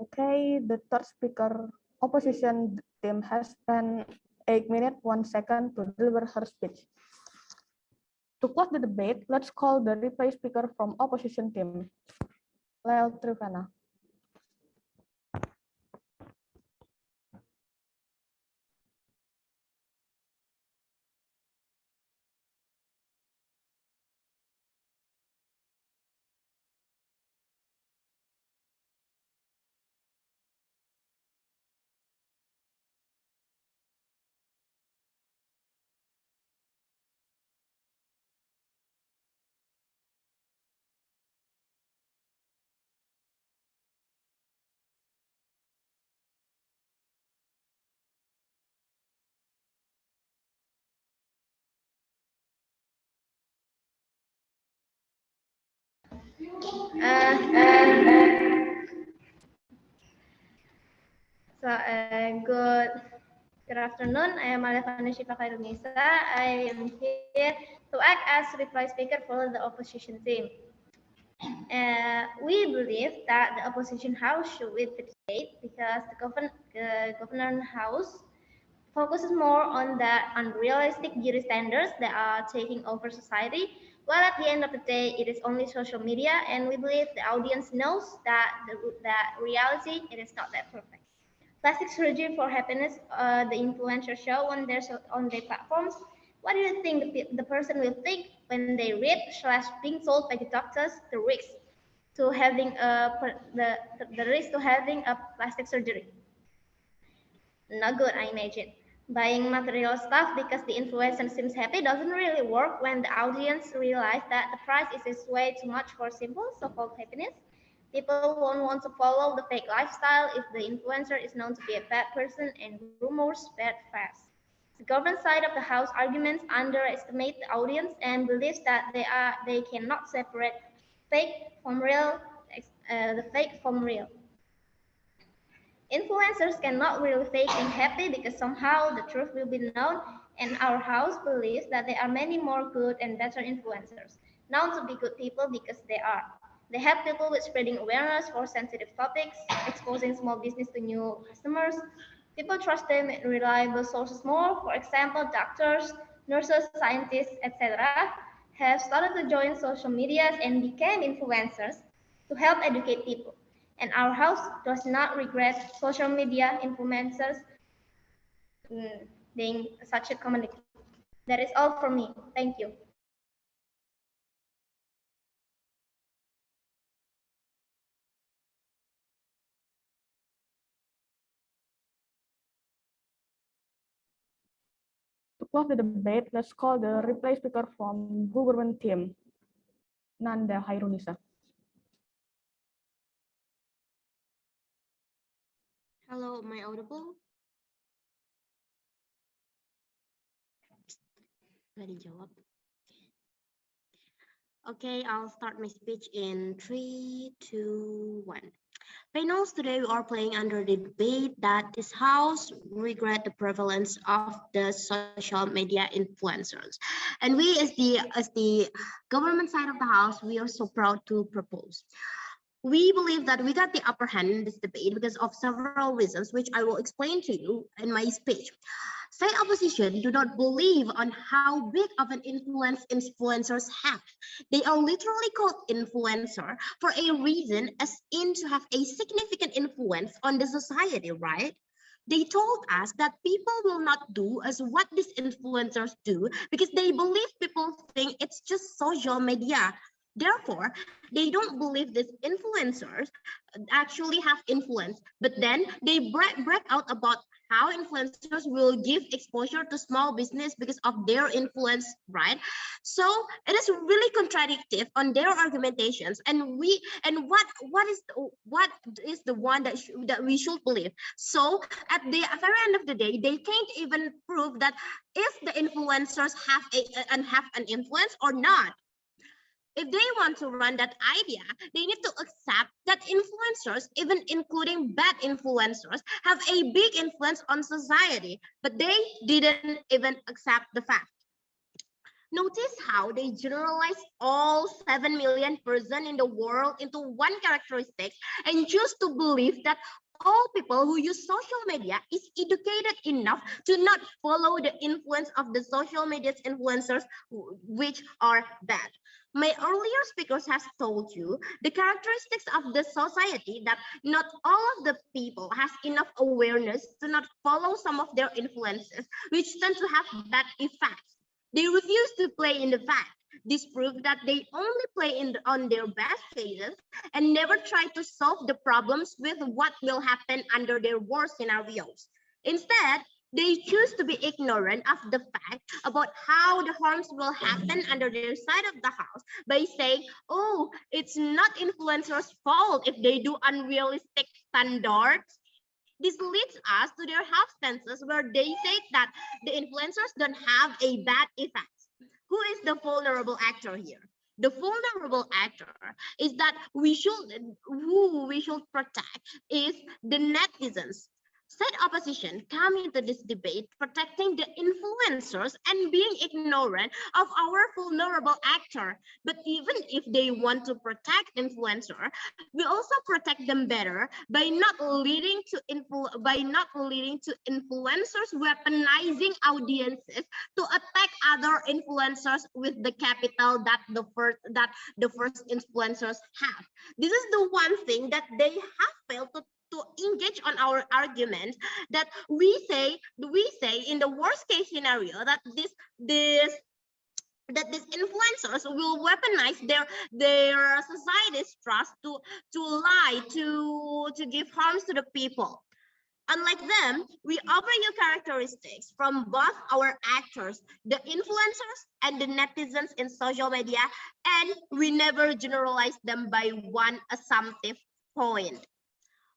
Okay, the third speaker, opposition team, has spent 8 minutes, 1 second to deliver her speech. To close the debate, let's call the replay speaker from opposition team, Lel Trivana. Good afternoon. I am Alevana Shifaka Indonesia. I am here to act as reply speaker for the opposition team. We believe that the opposition house should win the debate because the government house focuses more on the unrealistic beauty standards that are taking over society, while at the end of the day, it is only social media, and we believe the audience knows that that reality, it is not that perfect. Plastic surgery for happiness, the influencers show on their platforms. What do you think the person will think when they read / being told by the doctors the risk to having the risk to having a plastic surgery? Not good, I imagine. Buying material stuff because the influencer seems happy doesn't really work when the audience realize that the price is way too much for simple so-called happiness. People won't want to follow the fake lifestyle if the influencer is known to be a bad person and rumors spread fast. The government side of the house arguments underestimate the audience and believes that they cannot separate fake from real, the fake from real. Influencers cannot really fake being happy because somehow the truth will be known, and our house believes that there are many more good and better influencers, known to be good people because they are. They help people with spreading awareness for sensitive topics, exposing small business to new customers. People trust them in reliable sources more. For example, doctors, nurses, scientists, etc., have started to join social medias and became influencers to help educate people. And our house does not regret social media influencers being such a community. That is all from me. Thank you. To close the debate, let's call the replay speaker from government team, Nanda Hairunisa. Hello, am I audible? Gak dijawab. Okay, I'll start my speech in 3, 2, 1. Panels, today we are playing under the debate that this house regret the prevalence of the social media influencers. And we as the government side of the house, we are so proud to propose. We believe that we got the upper hand in this debate because of several reasons, which I will explain to you in my speech. Side opposition do not believe on how big of an influence influencers have. They are literally called influencer for a reason, as in to have a significant influence on the society, right? They told us that people will not do as what these influencers do because they believe people think it's just social media. Therefore, they don't believe these influencers actually have influence, but then they break out about how influencers will give exposure to small business because of their influence, right? So it is really contradictory on their argumentations, and what is the one that we should believe? So at the very end of the day, they can't even prove that if the influencers have an influence or not. If they want to run that idea, they need to accept that influencers, even including bad influencers, have a big influence on society, but they didn't even accept the fact. Notice how they generalize all 7 million persons in the world into one characteristic and choose to believe that all people who use social media is educated enough to not follow the influence of the social media's influencers, which are bad. My earlier speakers has told you the characteristics of the society that not all of the people has enough awareness to not follow some of their influences, which tend to have bad effects. They refuse to play in the fact. This proves that they only play on their best cases and never try to solve the problems with what will happen under their worst scenarios. Instead, they choose to be ignorant of the fact about how the harms will happen under their side of the house by saying, oh, it's not influencers' fault if they do unrealistic standards. This leads us to their half stances where they say that the influencers don't have a bad effect. Who is the vulnerable actor here? The vulnerable actor is that who we should protect is the netizens. Side opposition come into this debate protecting the influencers and being ignorant of our vulnerable actor. But even if they want to protect influencer, we also protect them better by not leading to influencers weaponizing audiences to attack other influencers with the capital that the first influencers have. This is the one thing that they have failed to engage on our argument, that we say in the worst case scenario that these influencers will weaponize their society's trust to lie, to give harms to the people. Unlike them, we overview characteristics from both our actors, the influencers and the netizens in social media, and we never generalize them by one assumptive point.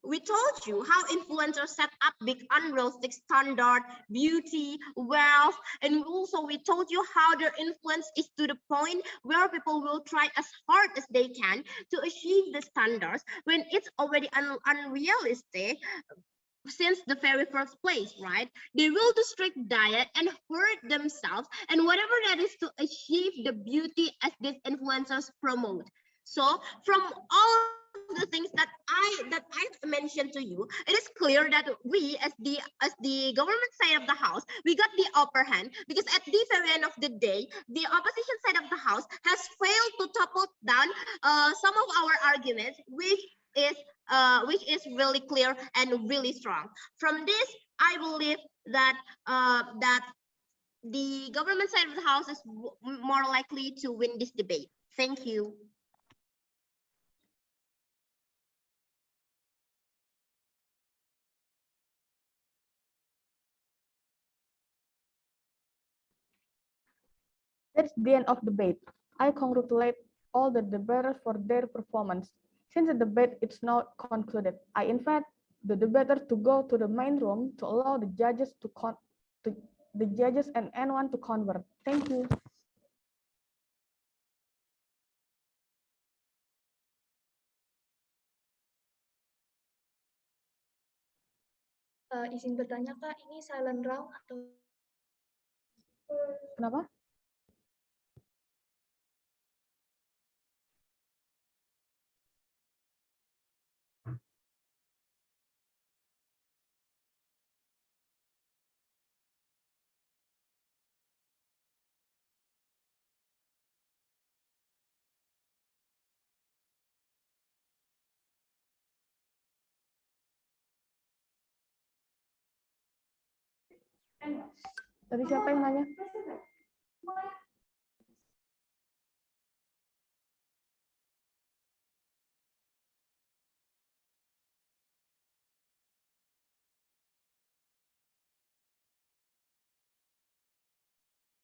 We told you how influencers set up big unrealistic standard, beauty, wealth, and also we told you how their influence is to the point where people will try as hard as they can to achieve the standards when it's already unrealistic since the very first place, right? They will do strict diet and hurt themselves and whatever that is to achieve the beauty as these influencers promote. So from all the things that I mentioned to you, it is clear that we as the government side of the house, we got the upper hand because at the very end of the day, the opposition side of the house has failed to topple down some of our arguments, which is really clear and really strong. From this, I believe that that the government side of the house is more likely to win this debate. Thank you. That's the end of debate. I congratulate all the debaters for their performance. Since the debate is now concluded, I invite the debaters to go to the main room to allow the judges the judges and anyone to convert. Thank you. Izin bertanya Kak, ini silent round atau Kenapa? Tadi siapa yang nanya?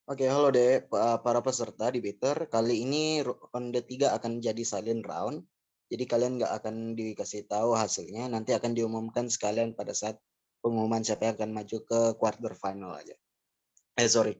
Oke, halo deh para peserta debater. Kali ini ronde 3 akan jadi silent round. Jadi kalian nggak akan dikasih tahu hasilnya, nanti akan diumumkan sekalian pada saat pengumuman siapa yang akan maju ke quarter final aja. Sorry.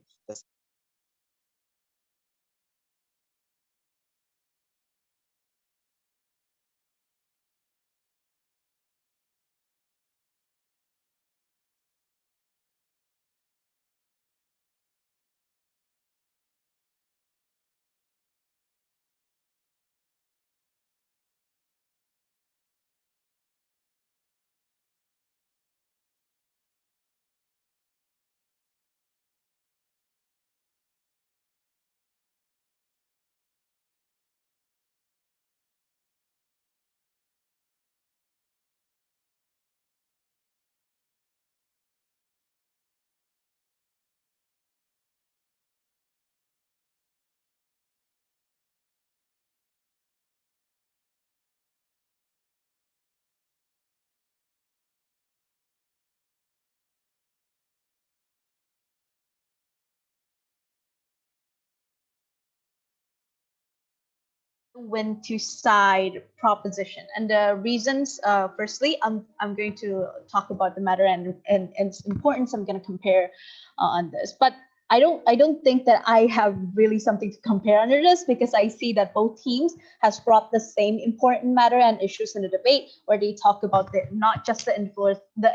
When to side proposition and the reasons. Firstly, I'm going to talk about the matter and its importance. I'm going to compare on this, but I don't think that I have really something to compare under this, because I see that both teams has brought the same important matter and issues in the debate, where they talk about not just the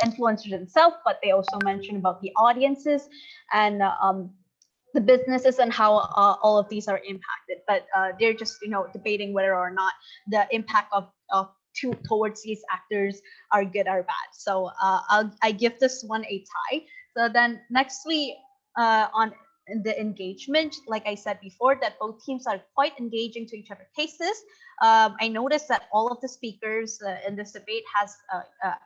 influencers themselves, but they also mention about the audiences and the businesses and how all of these are impacted. But they're just debating whether or not the impact of towards these actors are good or bad. So I give this one a tie. So then nextly, on the engagement, like I said before, that both teams are quite engaging to each other's cases. I noticed that all of the speakers in this debate has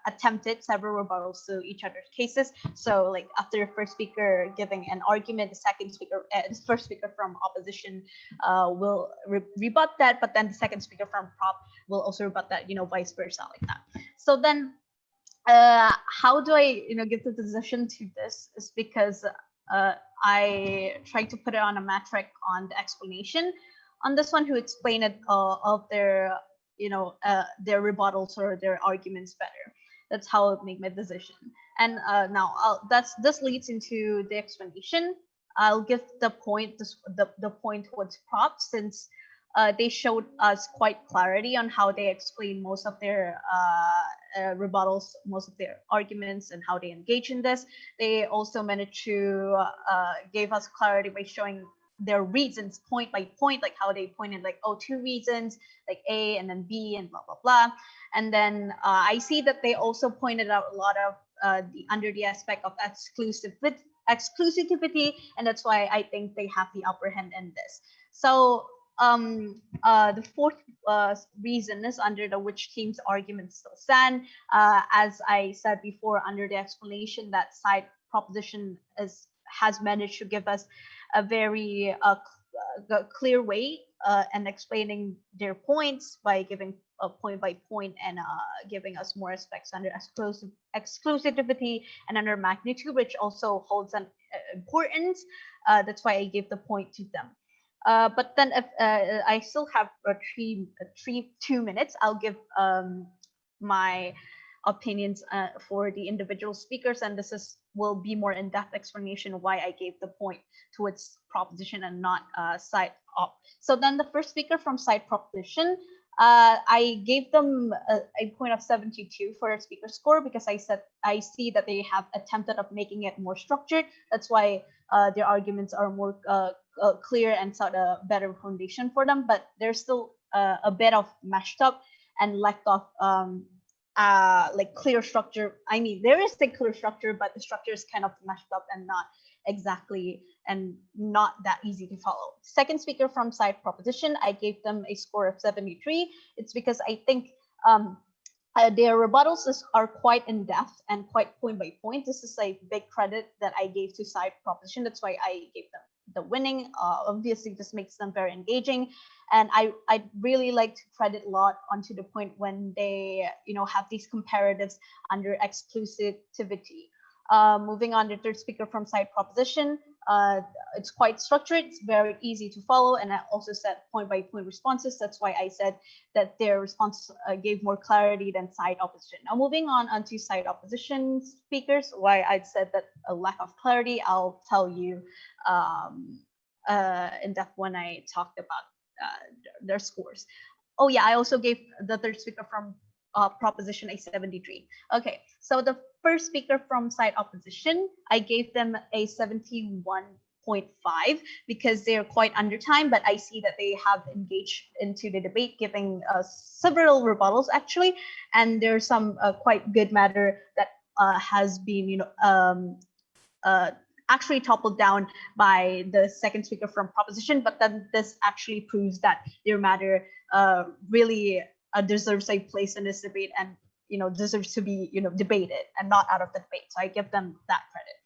attempted several rebuttals to each other's cases. So like after the first speaker giving an argument, the first speaker from opposition will rebut that, but then the second speaker from prop will also rebut that, vice versa, like that. So then how do I give the decision to this is because I tried to put it on a metric on the explanation on this one, who explain it of their their rebuttals or their arguments better. That's how I make my decision. And now this leads into the explanation. I'll give the point the point towards prop, since they showed us quite clarity on how they explain most of their rebuttals, most of their arguments, and how they engage in this. They also managed to give us clarity by showing their reasons point by point, like how they pointed like, oh, 2 reasons, like A and then B and blah, blah, blah. And then I see that they also pointed out a lot of under the aspect of exclusivity, and that's why I think they have the upper hand in this. So the fourth reason is under the which team's arguments still stand. As I said before, under the explanation, that side proposition has managed to give us a very clear way and explaining their points by giving point by point and giving us more aspects under exclusivity and under magnitude, which also holds an importance. That's why I gave the point to them. But then if I still have 2 minutes, I'll give my opinions for the individual speakers, and this will be more in-depth explanation why I gave the point towards proposition and not side op. So then the first speaker from side proposition, I gave them a point of 72 for a speaker score, because I see that they have attempted of making it more structured. That's why their arguments are more clear and sort of better foundation for them, but there's still a bit of mashed up and lack of like clear structure. I mean, there is a clear structure, but the structure is kind of mashed up and not exactly and not that easy to follow. Second speaker from side proposition, I gave them a score of 73. It's because I think their rebuttals are quite in depth and quite point by point. This is a big credit that I gave to side proposition. That's why I gave them the winning. Obviously, this makes them very engaging, and I really like to credit a lot onto the point when they have these comparatives under exclusivity. Moving on to third speaker from side proposition, it's quite structured, it's very easy to follow, and I also said point by point responses. That's why I said that their response gave more clarity than side opposition. Now moving on onto side opposition speakers, why I'd said that a lack of clarity, I'll tell you in depth when I talked about their scores. Oh yeah, I also gave the third speaker from proposition a 73. Okay, so the first speaker from side opposition, I gave them a 71.5 because they're quite under time, but I see that they have engaged into the debate, giving several rebuttals actually, and there's some quite good matter that has been actually toppled down by the second speaker from proposition, but then this actually proves that their matter really deserves a place in this debate and deserves to be debated and not out of the debate. So I give them that credit.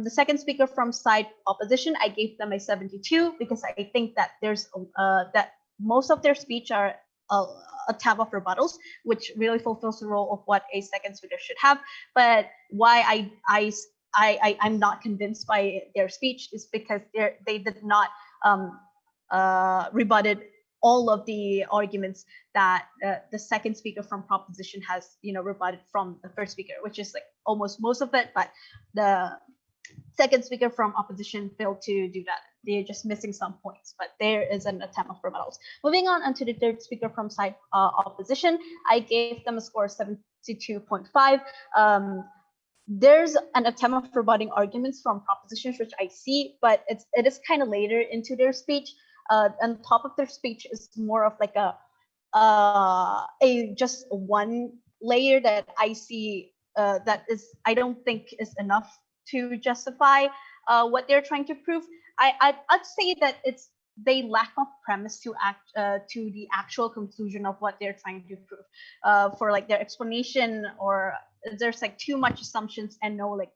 The second speaker from side opposition, I gave them a 72 because I think that there's that most of their speech are a tab of rebuttals, which really fulfills the role of what a second speaker should have. But why I'm not convinced by their speech is because they did not rebutted all of the arguments that the second speaker from proposition has rebutted from the first speaker, which is like almost most of it, but second speaker from opposition failed to do that. They're just missing some points, but there is an attempt of rebuttals. Moving on to the third speaker from side opposition, I gave them a score of 72.5. There's an attempt of rebutting arguments from propositions, which I see, but it is kind of later into their speech. On top of their speech is more of like a just one layer that I see that is, I don't think is enough to justify what they're trying to prove. I'd say that they lack of premise to the actual conclusion of what they're trying to prove. For like their explanation, or there's like too much assumptions and no like.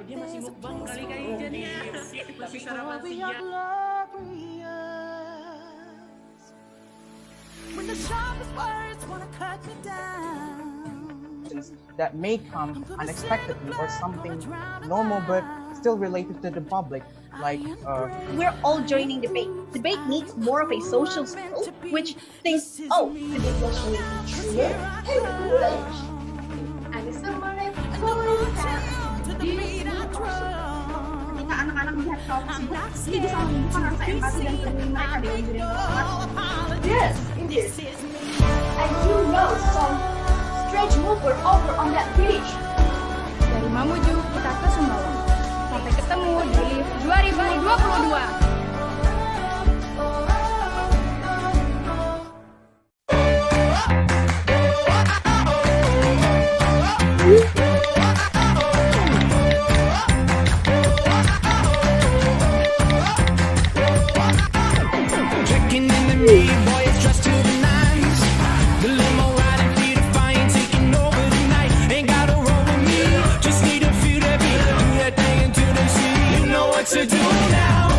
Dia masih mukbang kali kayaknya. Masih sarapan siang. That may come unexpectedly or something normal but still related to the public, like we're all joining debate. Debate needs more of a social skill, which thinks, oh, debate was really true. Ada Maret, kita anak-anak melihat kaum tersebut, ini bisa menunjukkan rasa empati dan peduli mereka dengan diri mereka. Yes, indeed. And you know some strange move were over on that beach. Dari Mamuju kita ke Sumbawa. Sampai ketemu di lift 2022. To do now.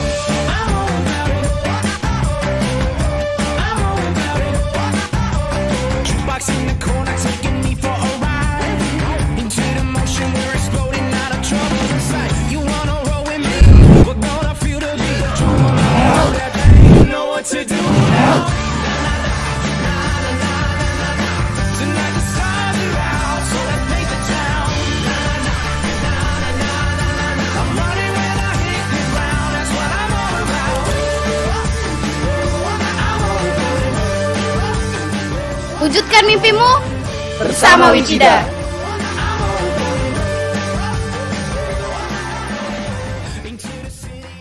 to do now. Tonight the stars are out, so let's make the town. I'm running when I hit the ground, that's what I'm all about. I'm all about. Wujudkan mimpimu bersama Wichida. Into the city.